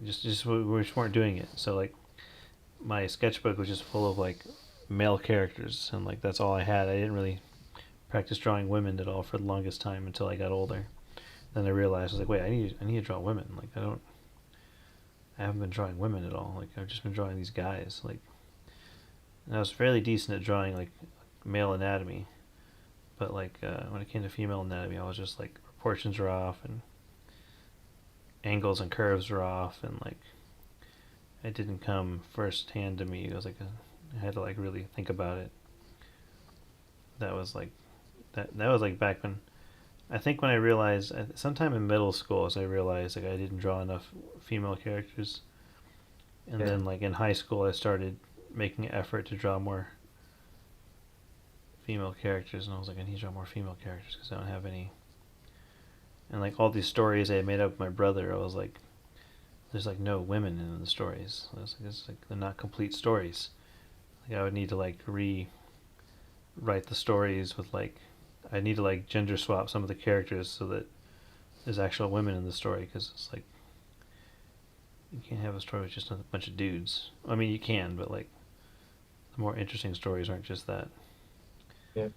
just we just weren't doing it. So like my sketchbook was just full of like male characters, and like that's all I had. I didn't really practice drawing women at all for the longest time until I got older. Then I realized I was like, wait, I need to draw women. Like I haven't been drawing women at all. Like I've just been drawing these guys. Like and I was fairly decent at drawing like male anatomy, but like when it came to female anatomy, I was just like proportions were off and angles and curves were off, and like it didn't come first hand to me. It was like I had to like really think about it. That was like that was like back when I think when I realized sometime in middle school, as I realized like I didn't draw enough female characters, and Yeah. then like in high school I started making an effort to draw more female characters, and I was like I need to draw more female characters because I don't have any. And like all these stories I had made up with my brother, I was like, there's like no women in the stories. I was like, it's like they're not complete stories. Like I would need to like rewrite the stories with like I need to like gender swap some of the characters so that there's actual women in the story because it's like you can't have a story with just a bunch of dudes. I mean, you can, but like the more interesting stories aren't just that. Yeah.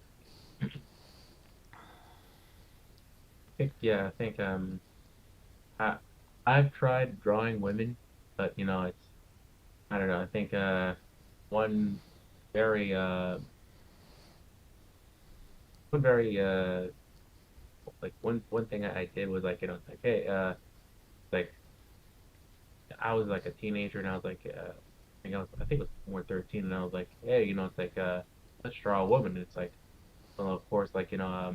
I think I I've tried drawing women, but it's I don't know. I think one very uh one very like one thing I did was like it's like hey like I was like a teenager and I was like I think it was more 13 and I was like hey it's like let's draw a woman and it's like well of course like I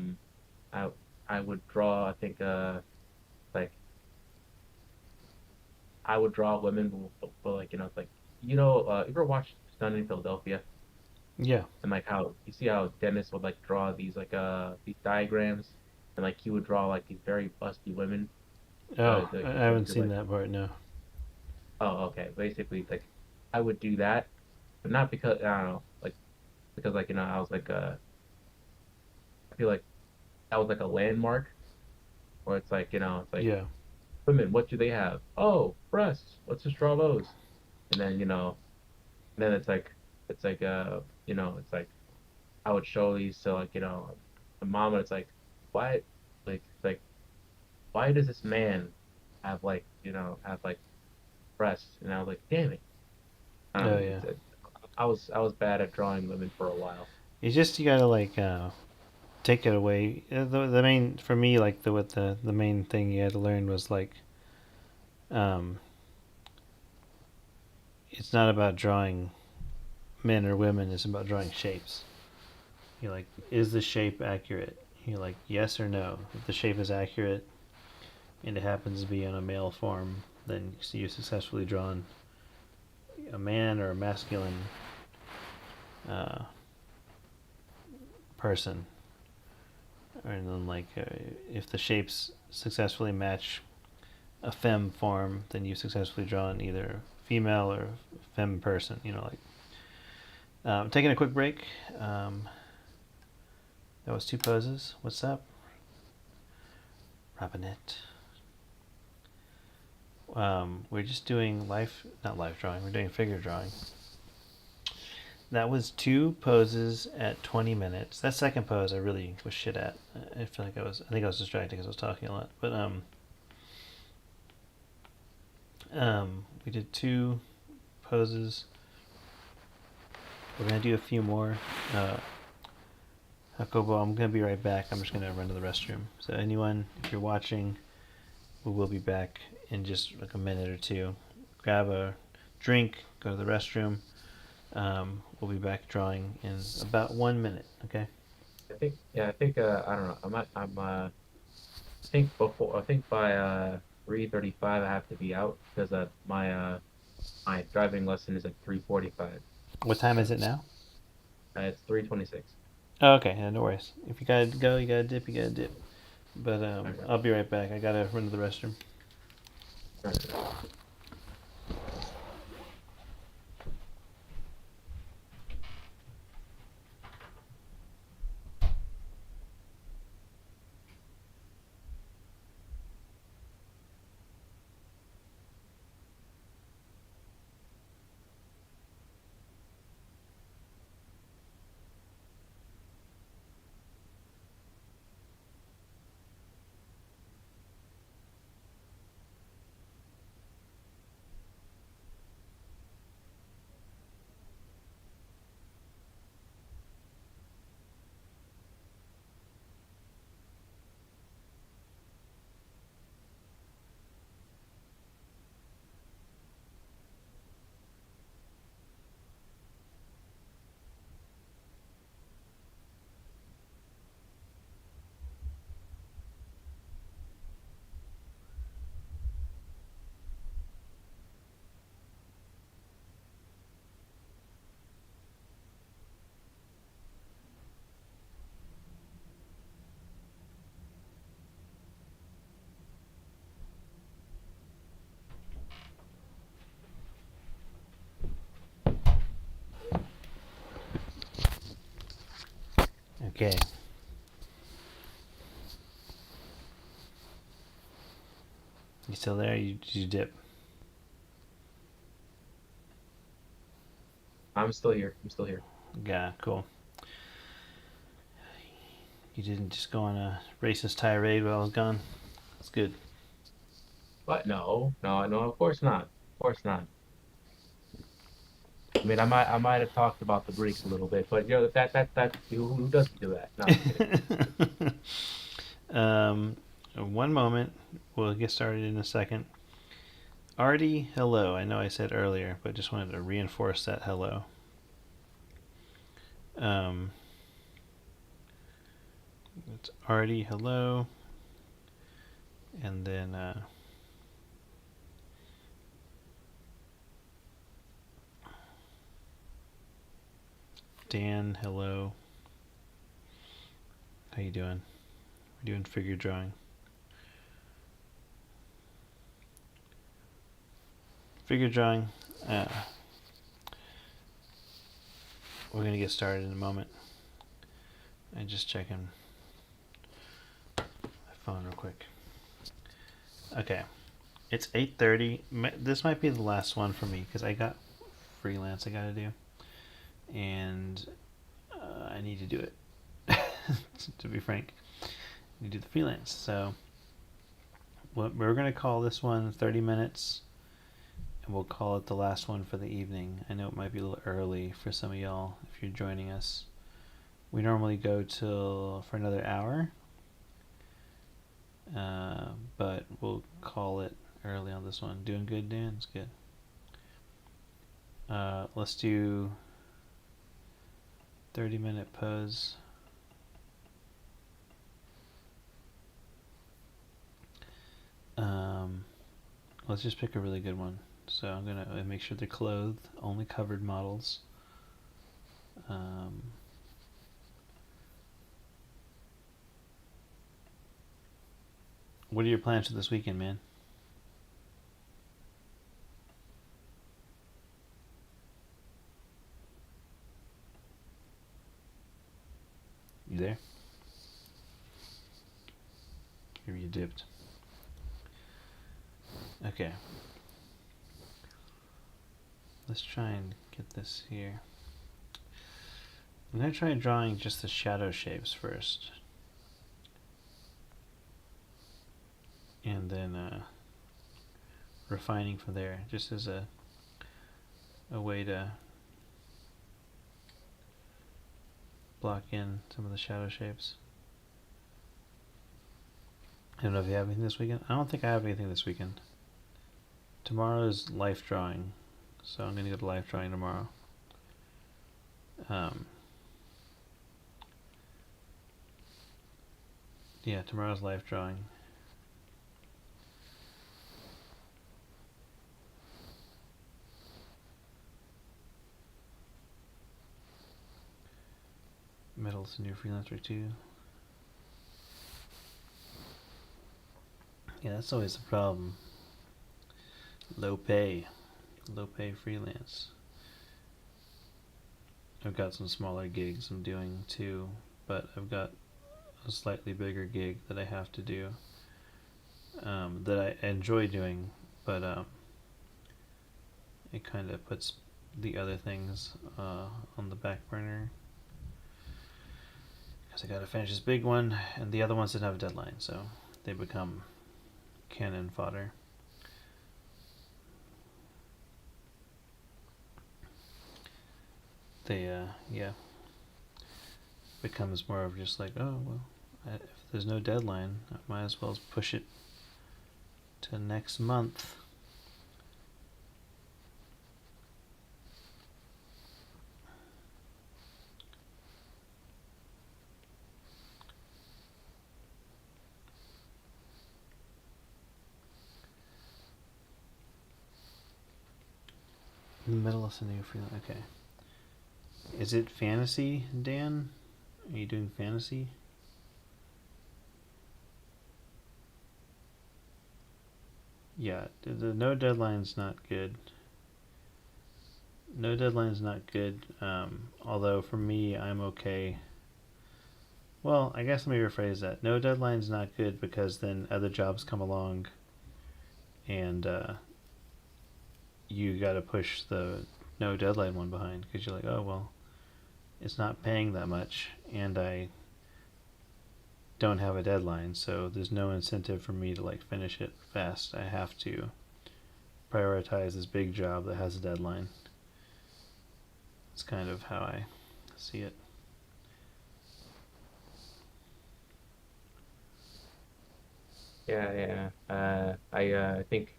I would draw I think like I would draw women but like it's like you ever watched Sun in Philadelphia Yeah. and like how you see how Dennis would like draw these diagrams and like he would draw like these very busty women Oh, like I so he haven't could seen like that part. No. oh okay basically like I would do that but not because I don't know like because like I was like I feel like that was like a landmark where it's like it's like Yeah. women what do they have oh breasts let's just draw those and then then it's like it's like I would show these to like my mom and it's why like why does this man have like have like breasts and I was like damn it I don't Oh know yeah. I was bad at drawing women for a while. It's just you gotta like take it away. The main for me like the main thing you had to learn was like um, it's not about drawing men or women. It's about drawing shapes. You're like, is the shape accurate? You're like, yes or no. If the shape is accurate and it happens to be in a male form, then you successfully drawn a man or a masculine uh, person. And then like if the shapes successfully match a femme form, then you've successfully drawn either female or femme person. Like taking a quick break. That was two poses. What's up, Robinette? We're just doing not life drawing. We're doing figure drawing. That was two poses at 20 minutes. That second pose I really was shit at. I feel like I think I was distracted because I was talking a lot. But we did two poses. We're gonna do a few more. Jacobo, I'm gonna be right back. I'm just gonna run to the restroom. So anyone, if you're watching, we will be back in just like a minute or two. Grab a drink, go to the restroom. We'll be back drawing in about 1 minute. Okay. I think I don't know. I think by 3:35 I have to be out because my driving lesson is at 3:45. What time is it now? It's 3:26. Oh, okay. Yeah, no worries. If you gotta go, you gotta dip. You gotta dip. But Okay. I'll be right back. I gotta run to the restroom. Right. Okay. You still there? Did you dip? I'm still here. I'm still here. Yeah, cool. You didn't just go on a racist tirade while I was gone. That's good. But no. Of course not. Of course not. I mean, I might have talked about the Greeks a little bit, but that who doesn't do that? No, I'm kidding. um, 1 moment. We'll get started in a second. Artie, hello. I know I said earlier, but just wanted to reinforce that hello. It's Artie, hello. And then Dan, hello. How you doing? We're doing figure drawing. Figure drawing. We're gonna get started in a moment. I'm just checking my phone real quick. Okay, it's 8:30. This might be the last one for me because I got freelance I gotta do, and I need to do it. To be frank, I need to do the freelance. So we're gonna call this one 30 minutes, and we'll call it the last one for the evening. I know it might be a little early for some of y'all if you're joining us. We normally go for another hour, but we'll call it early on this one. Doing good, Dan? It's good. Let's do 30-minute pose. Let's just pick a really good one. So I'm gonna make sure they're clothed, only covered models. What are your plans for this weekend, man? You there? Maybe you dipped. Okay. Let's try and get this here. I'm going to try drawing just the shadow shapes first. And then refining from there, just as a way to block in some of the shadow shapes. I don't know if you have anything this weekend. I don't think I have anything this weekend. Tomorrow is life drawing, so I'm gonna go to life drawing tomorrow. Yeah, tomorrow's life drawing. Medals in your freelancer too. Yeah, that's always the problem. Low pay freelance. I've got some smaller gigs I'm doing too, but I've got a slightly bigger gig that I have to do, that I enjoy doing, but it kind of puts the other things on the back burner because I gotta finish this big one, and the other ones didn't have a deadline, so they become cannon fodder. They yeah, becomes more of just like, oh well, if there's no deadline, I might as well push it to next month. In the middle of something you're feeling okay. Is it fantasy, Dan? Are you doing fantasy? Yeah, the no deadline's not good. No deadline's not good. Although for me, I'm okay. Well, I guess let me rephrase that. No deadline's not good because then other jobs come along, and you got to push the no deadline one behind because you're like, oh well, it's not paying that much, and I don't have a deadline, so there's no incentive for me to like finish it fast. I have to prioritize this big job that has a deadline. It's kind of how I see it. Yeah. I think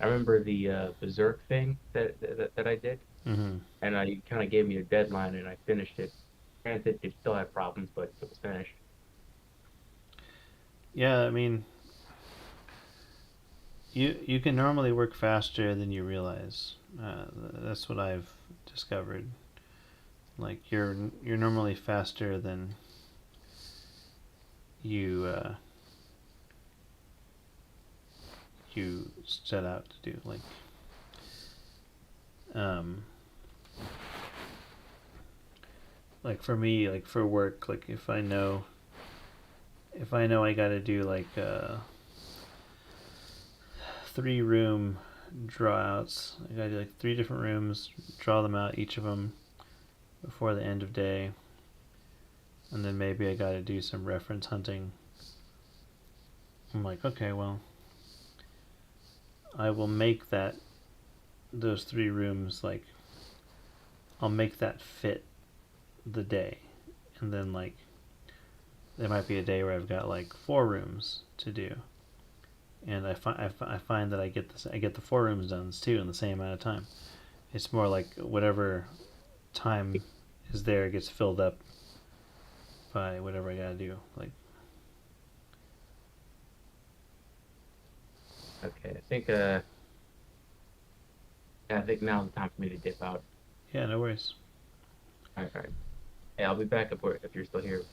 I remember the Berserk thing that I did, Mm-hmm. and you kind of gave me a deadline, and I finished it. Granted, it still had problems, but it was finished. Yeah, I mean, you can normally work faster than you realize. That's what I've discovered. Like you're normally faster than you you set out to do. Like for me, like for work, like if I know I gotta do like 3 room draw outs. I gotta do like 3 different rooms, draw them out, each of them before the end of day, and then maybe I gotta do some reference hunting. I'm like, okay, well, I will make those 3 rooms, like I'll make that fit the day, and then like there might be a day where I've got like 4 rooms to do, and I find that I get the 4 rooms done too in the same amount of time. It's more like whatever time is there gets filled up by whatever I gotta do. Like, Okay, I think now's the time for me to dip out. yeah, no worries. All right. Hey, I'll be back if you're still here.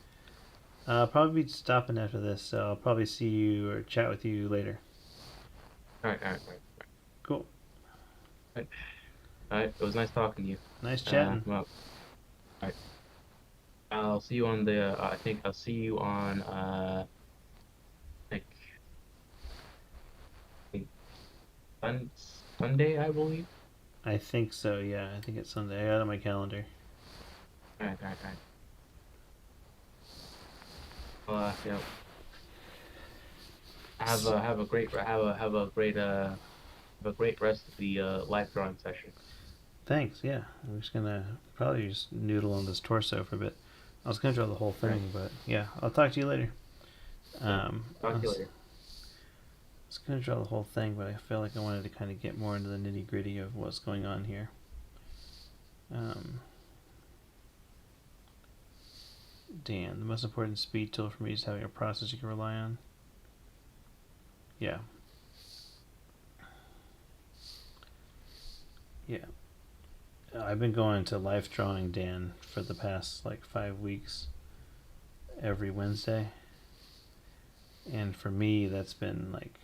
I'll probably be stopping after this, so I'll probably see you or chat with you later. All right. Cool. All right. It was nice talking to you. Nice chatting. Well, all right. I'll see you on the. I think I'll see you on. Like, I think Sunday, I believe. I think so. Yeah, I think it's Sunday. I got it on my calendar. All right. Well, yeah. Have a great rest of the live drawing session. Thanks. Yeah, I'm just gonna probably just noodle on this torso for a bit. I was gonna draw the whole thing, but yeah, I'll talk to you later. Talk to you later. I was gonna draw the whole thing, but I feel like I wanted to kind of get more into the nitty gritty of what's going on here. Dan, the most important speed tool for me is having a process you can rely on. Yeah. Yeah. I've been going to Life Drawing Dan for the past like 5 weeks every Wednesday. And for me, that's been like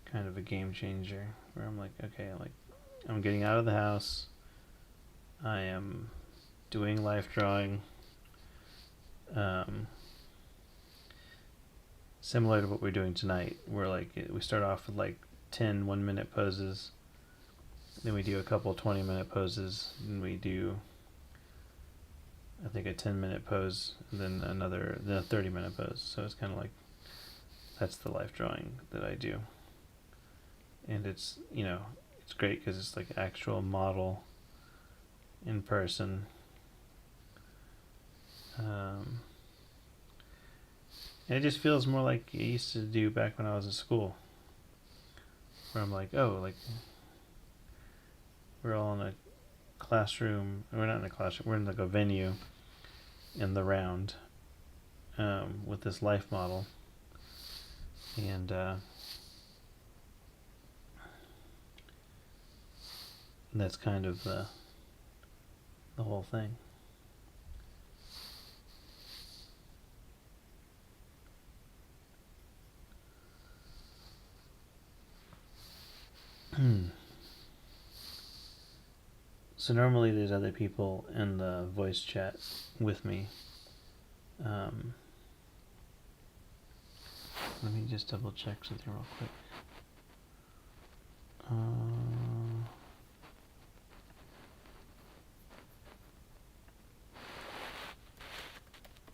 kind of a game changer where I'm like, okay, like I'm getting out of the house. I am doing life drawing. Similar to what we're doing tonight, where like we start off with like 10 1-minute poses, then we do a couple 20-minute poses, and we do I think a 10-minute pose, and then a 30-minute pose. So it's kind of like that's the life drawing that I do, and it's it's great because it's like actual model in person. And it just feels more like it used to do back when I was in school, where I'm like, oh, like we're all in a classroom. We're not in a classroom. We're in like a venue in the round with this life model, and that's kind of the whole thing. So normally there's other people in the voice chat with me. Let me just double check something real quick. I'm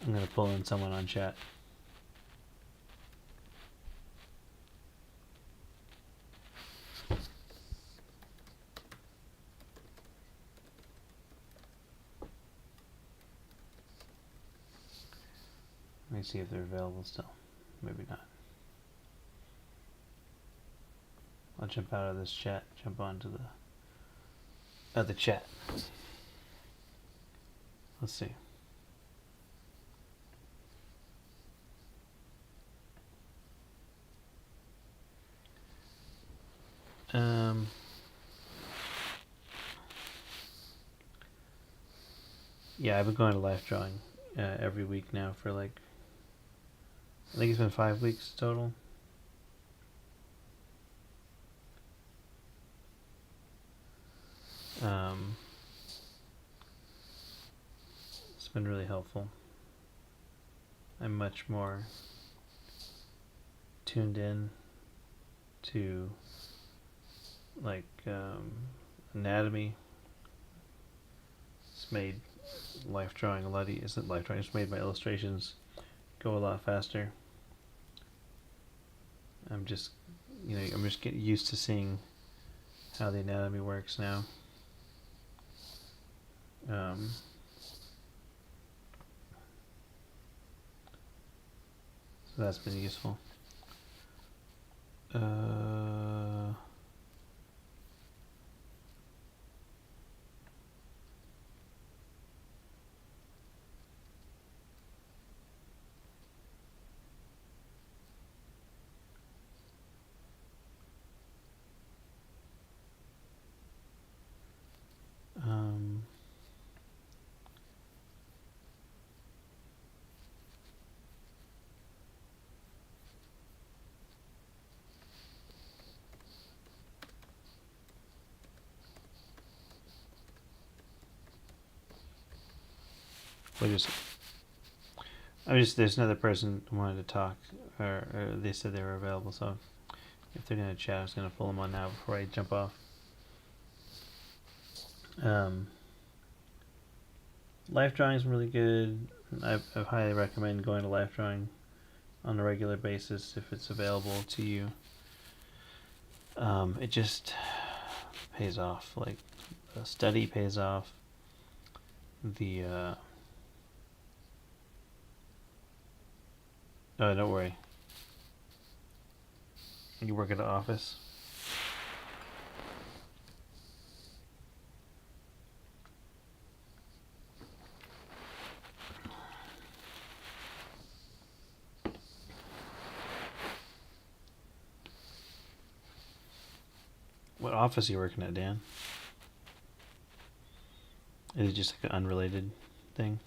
going to pull in someone on chat. Let me see if they're available still. Maybe not. I'll jump out of this chat, jump onto the other chat. Let's see. Yeah, I've been going to life drawing every week now for like, I think it's been 5 weeks total. It's been really helpful. I'm much more tuned in to like anatomy. It's made life drawing a lot easier. Isn't life drawing? It's made my illustrations go a lot faster. I'm just getting used to seeing how the anatomy works now. So that's been useful. There's another person who wanted to talk, or they said they were available, so if they're going to chat, I was going to pull them on now before I jump off. Life drawing is really good. I highly recommend going to life drawing on a regular basis if it's available to you. It just pays off. Like the study pays off. The Oh, don't worry. You work at the office? What office are you working at, Dan? Is it just like an unrelated thing?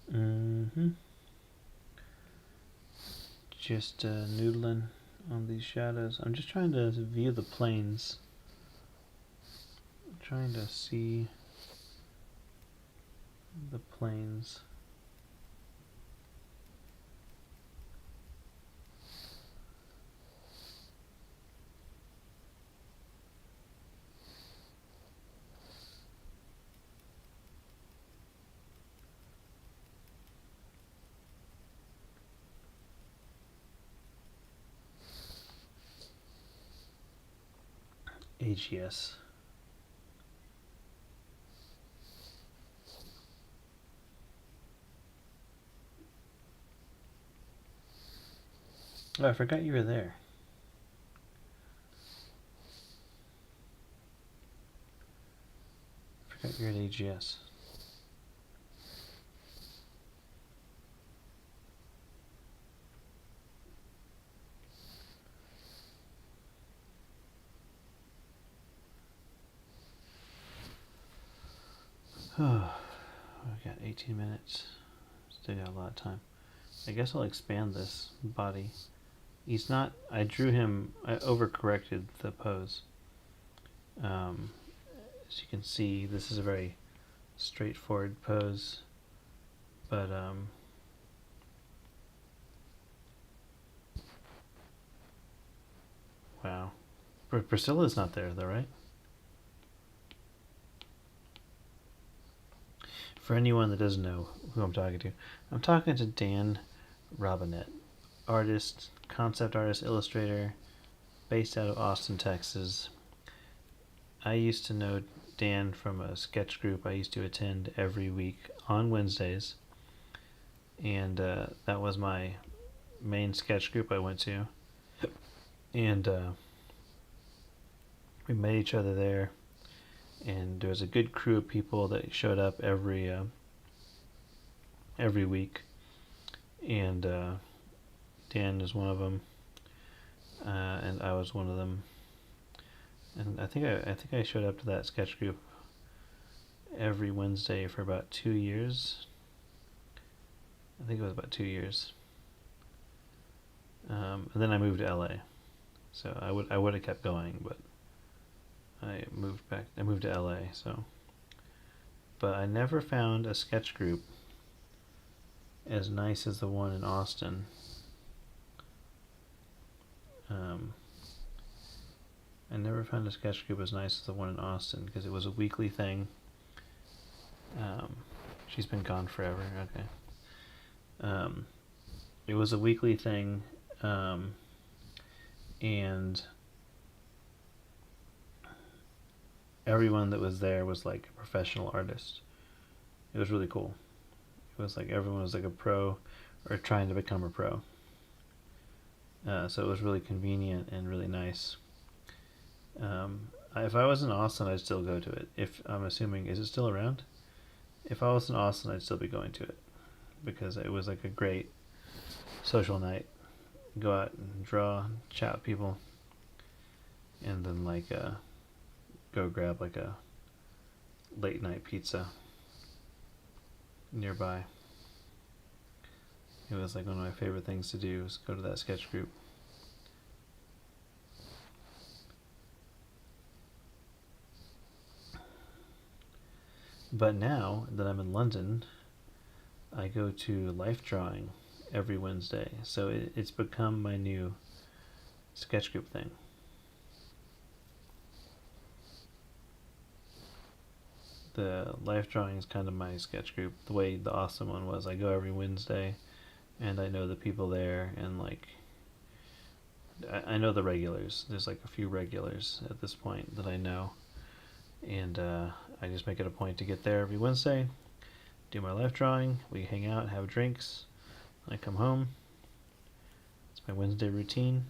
Mm-hmm. Just noodling on these shadows. I'm just trying to view the planes. I'm trying to see the planes. AGS. Oh, I forgot you were there. I forgot you're at AGS. Oh, I've got 18 minutes. Still got a lot of time. I guess I'll expand this body. He's not. I drew him. I overcorrected the pose. As you can see, this is a very straightforward pose, but wow. Priscilla's not there though, right? For anyone that doesn't know who I'm talking to Dan Robinette, artist, concept artist, illustrator, based out of Austin, Texas. I used to know Dan from a sketch group I used to attend every week on Wednesdays, and that was my main sketch group I went to, and we met each other there, and there was a good crew of people that showed up every week, and Dan was one of them, and I was one of them, and I think I showed up to that sketch group every Wednesday for about 2 years. I think it was about 2 years, and then I moved to LA, so I would have kept going, but I moved to LA, so. But I never found a sketch group as nice as the one in Austin. I never found a sketch group as nice as the one in Austin because it was a weekly thing. She's been gone forever. Okay. It was a weekly thing, and everyone that was there was like a professional artist. It was really cool. It was like everyone was like a pro or trying to become a pro. So it was really convenient and really nice. If I was in Austin, I'd still go to it. If I'm assuming, is it still around? If I was in Austin, I'd still be going to it because it was like a great social night. Go out and draw, chat with people, and then like go grab like a late night pizza nearby. It was like one of my favorite things to do was go to that sketch group. But now that I'm in London, I go to Life Drawing every Wednesday. So it's become my new sketch group thing. the life drawing is kind of my sketch group. The way the awesome one was, I go every Wednesday, and I know the people there, and like I know the regulars. There's like a few regulars at this point that I know, and I just make it a point to get there every Wednesday, do my life drawing. We hang out, have drinks. I come home. It's my Wednesday routine.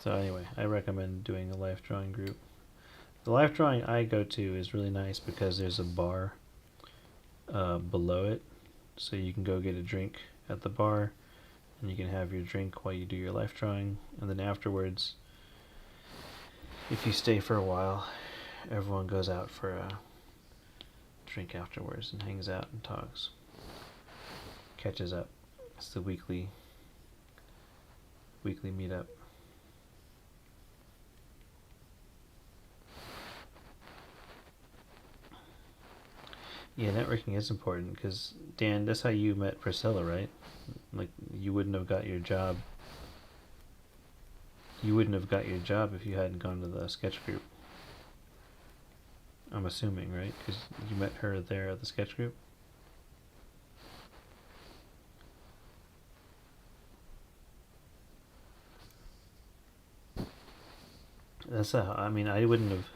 So anyway, I recommend doing a life drawing group. The life drawing I go to is really nice because there's a bar below it, so you can go get a drink at the bar, and you can have your drink while you do your life drawing, and then afterwards, if you stay for a while, everyone goes out for a drink afterwards and hangs out and talks, catches up. It's the weekly meetup. Yeah, networking is important because, Dan, that's how you met Priscilla, right? Like, you wouldn't have got your job. You wouldn't have got your job if you hadn't gone to the sketch group. I'm assuming, right? Because you met her there at the sketch group. I mean, I wouldn't have.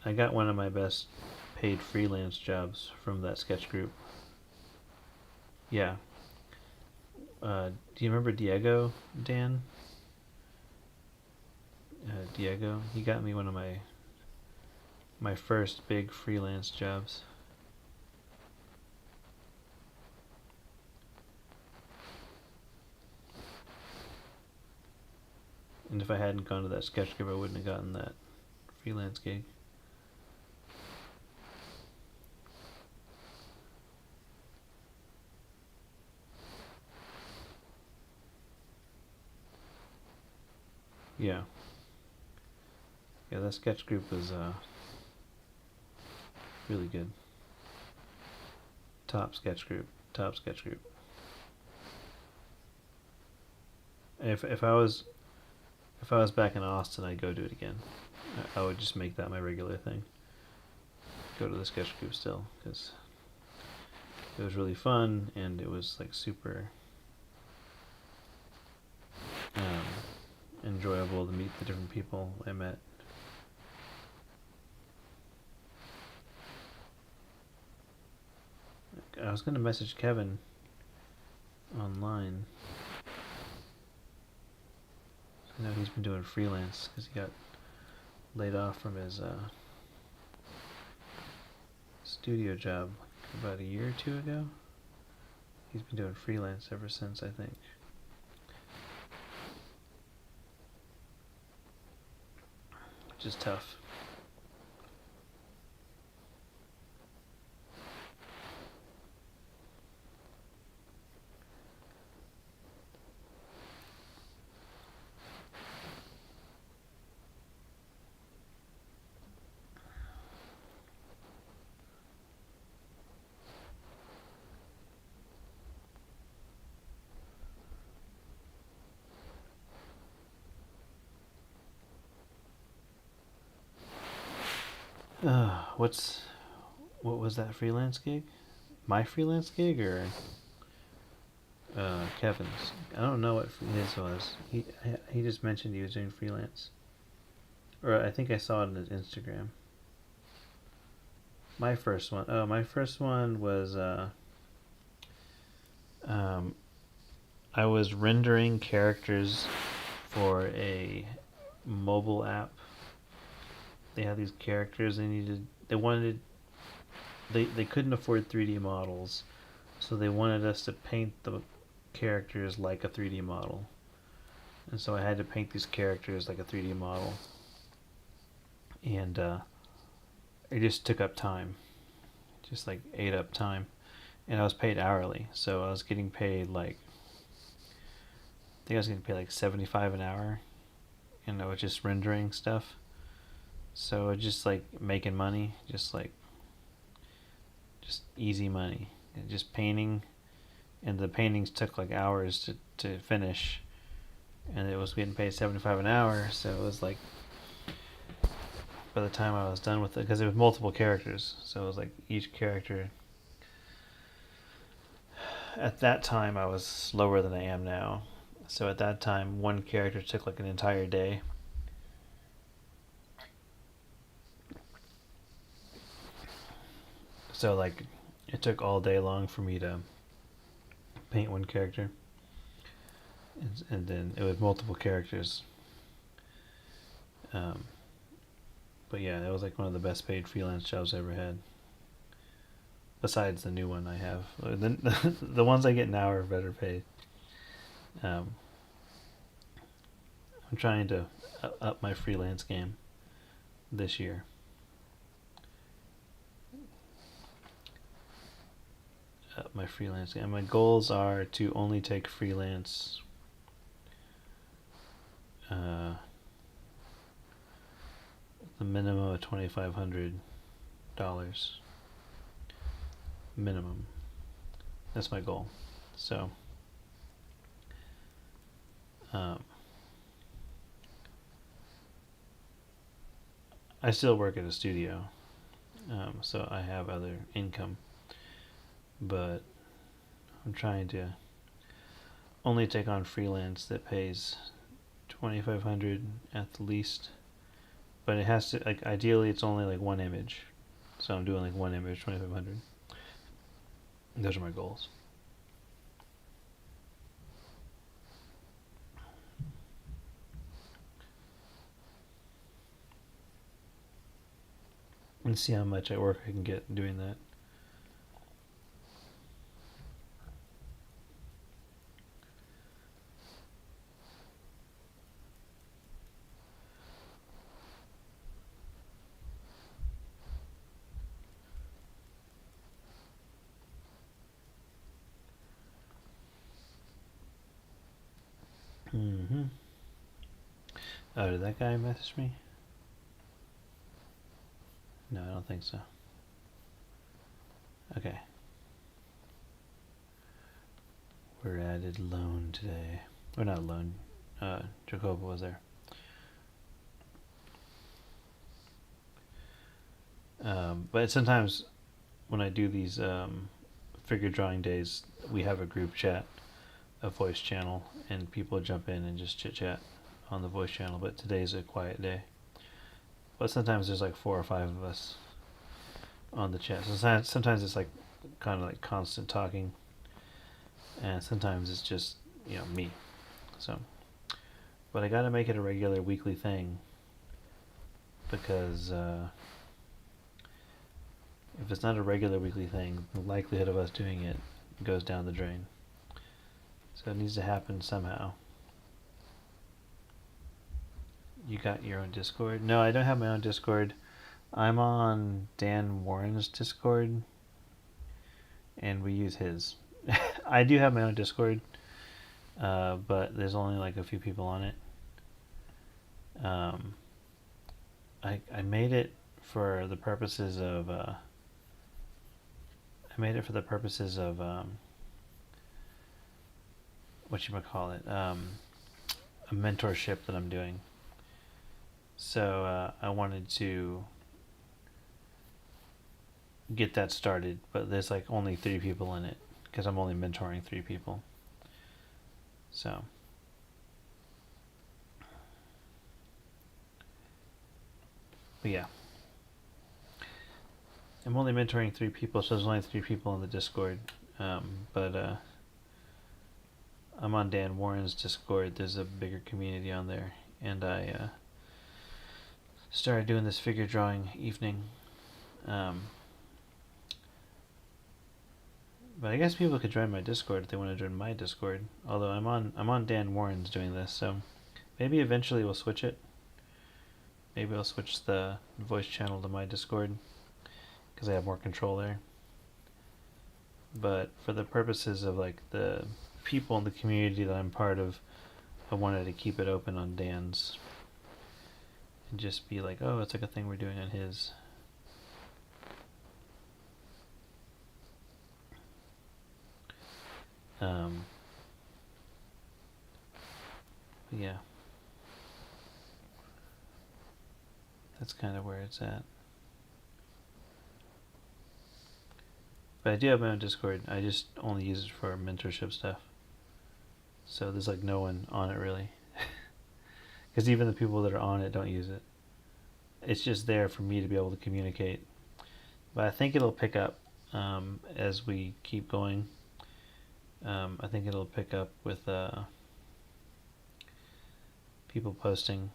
I got one of my best paid freelance jobs from that sketch group. Yeah. Do you remember Diego, Dan? Diego, he got me one of my first big freelance jobs. And if I hadn't gone to that sketch group, I wouldn't have gotten that freelance gig. Yeah. Yeah, that sketch group was really good. Top sketch group. Top sketch group. If I was back in Austin, I'd go do it again. I would just make that my regular thing. Go to the sketch group still, because it was really fun and it was like super enjoyable to meet the different people I met. I was gonna message Kevin online. I know he's been doing freelance because he got laid off from his studio job about a year or two ago. He's been doing freelance ever since, I think. Which is tough. What was that freelance gig? My freelance gig or Kevin's? I don't know what his was. He just mentioned he was doing freelance, or I think I saw it on his Instagram. My first one. Oh, my first one was I was rendering characters for a mobile app. They had these characters they couldn't afford 3D models, so they wanted us to paint the characters like a 3D model. And so I had to paint these characters like a 3D model. And it just took up time. Just like ate up time. And I was paid hourly, so I was getting paid like I think I was getting paid like 75 an hour, and I was just rendering stuff. So just like making money, just like just easy money. And just painting, and the paintings took like hours to finish, and it was getting paid 75 an hour. So it was like, by the time I was done with it, because it was multiple characters, so it was like each character. At that time, I was slower than I am now. So at that time, one character took like an entire day. So like, it took all day long for me to paint one character, and then it was multiple characters. But yeah, it was like one of the best paid freelance jobs I ever had. Besides the new one I have, the ones I get now are better paid. I'm trying to up my freelance game this year. Up my freelance game. My goals are to only take freelance. The minimum of $2,500 minimum. That's my goal. So I still work at a studio, so I have other income, but I'm trying to only take on freelance that pays $2,500 at the least. But it has to, like, ideally it's only like one image, so I'm doing like one image, 2,500. Those are my goals. And see how much at work I can get doing that. Oh, did that guy message me? No, I don't think so. Okay. We're added alone today. We're not alone. Jacoba was there. But sometimes when I do these figure drawing days, we have a group chat, a voice channel, and people jump in and just chit chat on the voice channel. But today's a quiet day. But sometimes there's like 4 or 5 of us on the chat. So sometimes it's like kind of like constant talking, and sometimes it's just, me. So, but I gotta make it a regular weekly thing, because if it's not a regular weekly thing, the likelihood of us doing it goes down the drain. So it needs to happen somehow. You got your own Discord? No, I don't have my own Discord. I'm on Dan Warren's Discord, and we use his. I do have my own Discord, but there's only like a few people on it. I made it for the purposes of whatchamacallit, a mentorship that I'm doing. So I wanted to get that started, but there's like only 3 people in it, because I'm only mentoring 3 people. So but yeah, I'm only mentoring 3 people, so there's only 3 people in the Discord. But I'm on Dan Warren's Discord. There's a bigger community on there, and I started doing this figure drawing evening. But I guess people could join my Discord if they want to join my Discord. Although I'm on Dan Warren's doing this, so maybe eventually we'll switch it. Maybe I'll switch the voice channel to my Discord, because I have more control there. But for the purposes of like the people in the community that I'm part of, I wanted to keep it open on Dan's, and just be like, oh, it's like a thing we're doing on his. Um, but yeah, that's kind of where it's at. But I do have my own Discord. I just only use it for mentorship stuff. So there's like no one on it really. Because even the people that are on it don't use it. It's just there for me to be able to communicate. But I think it'll pick up as we keep going. I think it'll pick up with people posting.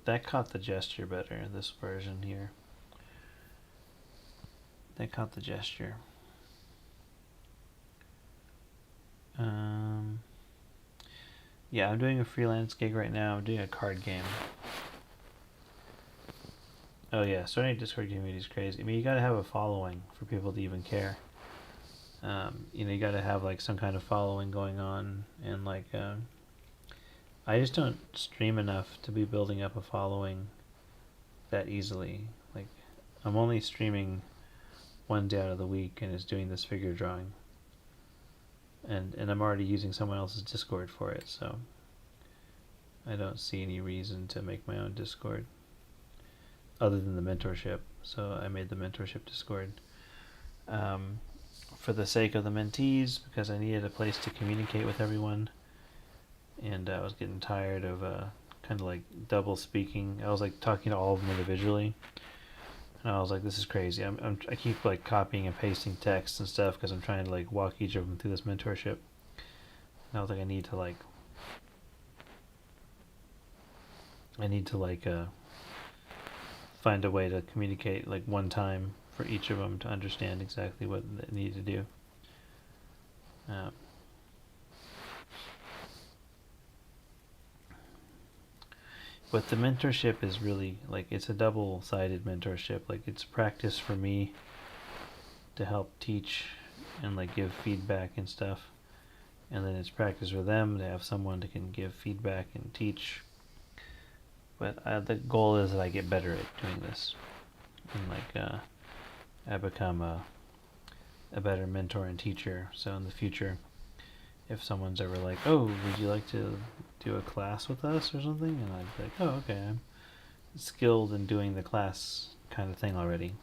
That caught the gesture better, this version here. That caught the gesture. Yeah, I'm doing a freelance gig right now. I'm doing a card game. Oh yeah, starting a Discord community is crazy. I mean, you gotta have a following for people to even care. You gotta have like some kind of following going on, and like, I just don't stream enough to be building up a following that easily. Like, I'm only streaming one day out of the week, and it's doing this figure drawing. And I'm already using someone else's Discord for it, so I don't see any reason to make my own Discord other than the mentorship. So I made the mentorship Discord for the sake of the mentees, because I needed a place to communicate with everyone, and I was getting tired of kind of like double speaking. I was like talking to all of them individually, and I was like, this is crazy. I keep like copying and pasting text and stuff because I'm trying to like walk each of them through this mentorship. And I was like, I need to find a way to communicate like one time for each of them to understand exactly what they need to do. But the mentorship is really like, it's a double-sided mentorship. Like, it's practice for me to help teach and like give feedback and stuff, and then it's practice for them to have someone that can give feedback and teach. But the goal is that I get better at doing this, and like I become a better mentor and teacher. So in the future, if someone's ever like, oh, would you like to do a class with us or something, and I'd be like, oh, okay, I'm skilled in doing the class kind of thing already.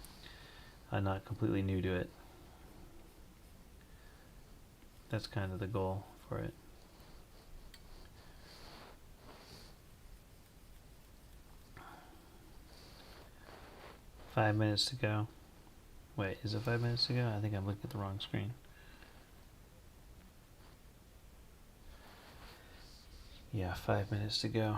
I'm not completely new to it. That's kind of the goal for it. Five minutes to go. Wait, is it 5 minutes to go? I think I'm looking at the wrong screen. Yeah, 5 minutes to go.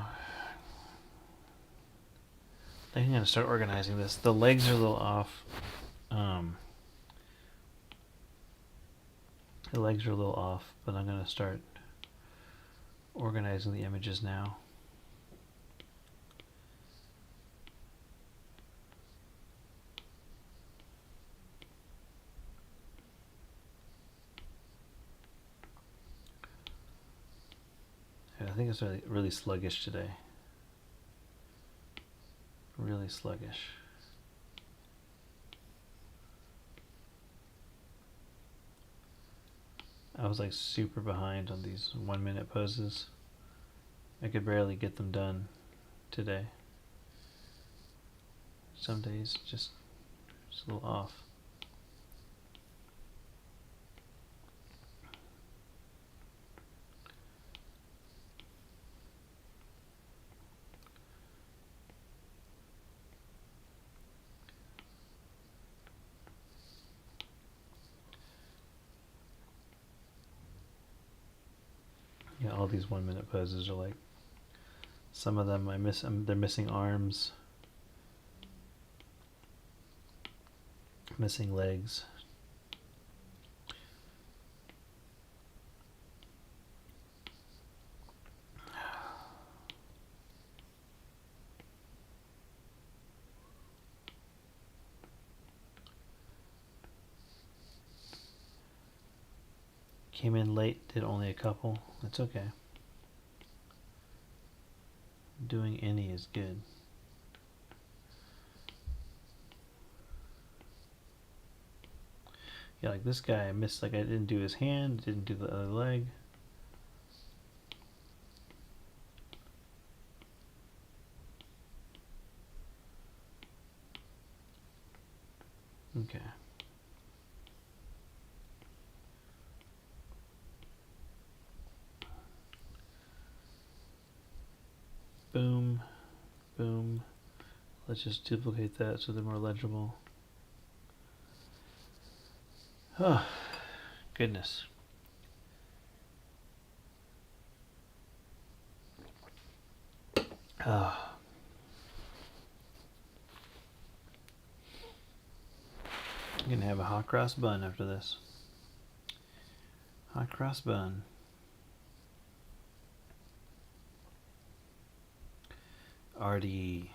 I think I'm gonna start organizing this. The legs are a little off. The legs are a little off, but I'm gonna start organizing the images now. Yeah, I think it's really sluggish today. Really sluggish. I was like super behind on these 1 minute poses. I could barely get them done today. Some days just a little off. Yeah, all these 1 minute poses are like, some of them they're missing arms, missing legs. Came in late, did only a couple. It's okay. doing any is good. Yeah, like this guy, I missed, like I didn't do his hand, didn't do the other leg. Okay. Boom, boom. Let's just duplicate that so they're more legible. Oh, goodness. Oh. I'm gonna have a hot cross bun after this. Hot cross bun. Artie,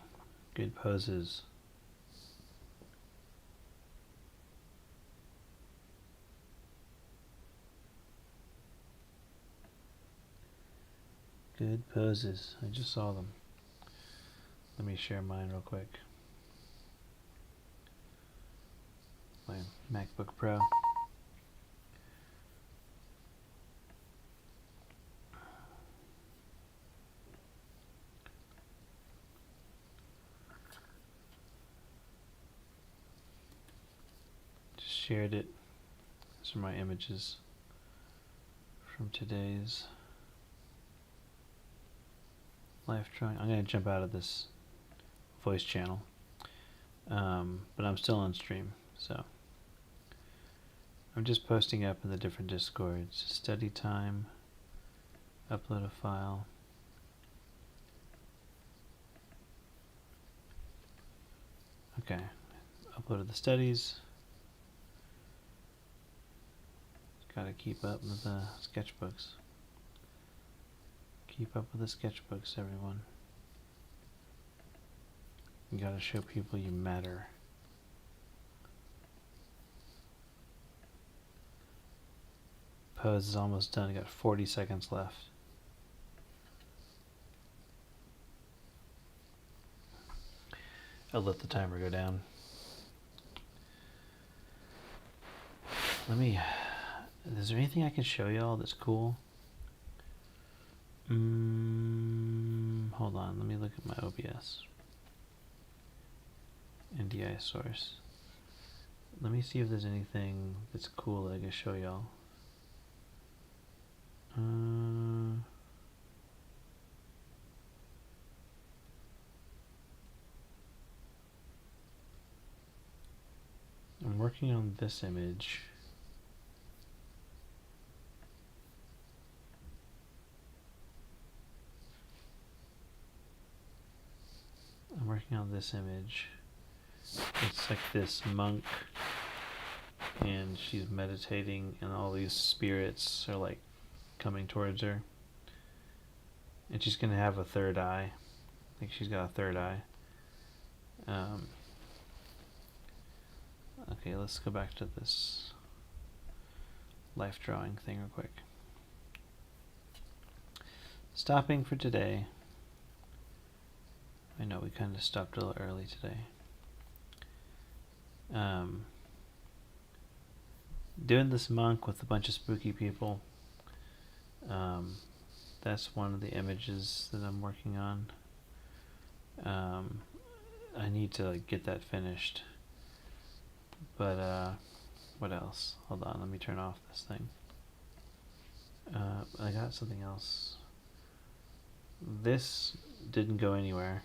good poses. Good poses. I just saw them. Let me share mine real quick. My MacBook Pro. Just shared it. These are my images from today's live drawing. I'm going to jump out of this voice channel, but I'm still on stream, so I'm just posting up in the different discords. Study time, upload a file. Okay, uploaded the studies. Gotta keep up with the sketchbooks. Keep up with the sketchbooks, everyone. You gotta show people you matter. Pose is almost done. I got 40 seconds left. I'll let the timer go down. Is there anything I can show y'all that's cool? Hold on, let me look at my OBS. NDI source. Let me see if there's anything that's cool that I can show y'all. I'm working on this image. It's like this monk, and she's meditating, and all these spirits are like coming towards her. And she's gonna have a third eye. I think she's got a third eye. Okay, let's go back to this life drawing thing real quick. Stopping for today. I know we kind of stopped a little early today. Doing this monk with a bunch of spooky people. That's one of the images that I'm working on. I need to get that finished. But what else? Hold on, let me turn off this thing. I got something else. This didn't go anywhere.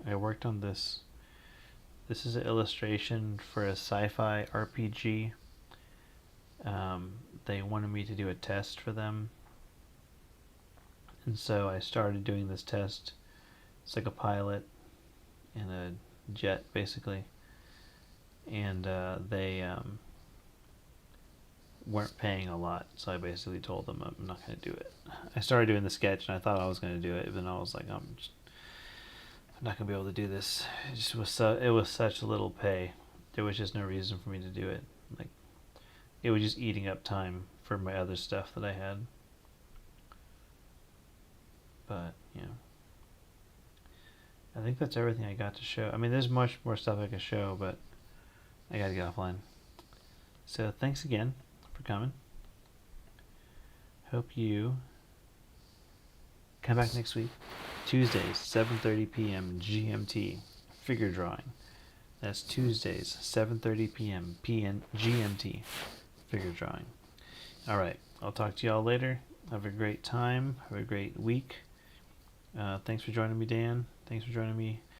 I worked on this. This is an illustration for a sci-fi RPG. They wanted me to do a test for them, and so I started doing this test. It's like a pilot in a jet, basically, and they weren't paying a lot, so I basically told them I'm not going to do it. I started doing the sketch, and I thought I was going to do it, but then I was like, I'm not going to be able to do this. It was such little pay. There was just no reason for me to do it. Like, it was just eating up time for my other stuff that I had. I think that's everything I got to show. I mean, there's much more stuff I could show, but I gotta get offline. So thanks again for coming. Hope you come back next week. Tuesdays, 7:30 p.m. GMT. Figure drawing. That's Tuesdays, 7:30 p.m. GMT. Figure drawing. All right. I'll talk to y'all later. Have a great time. Have a great week. Thanks for joining me, Dan. Thanks for joining me,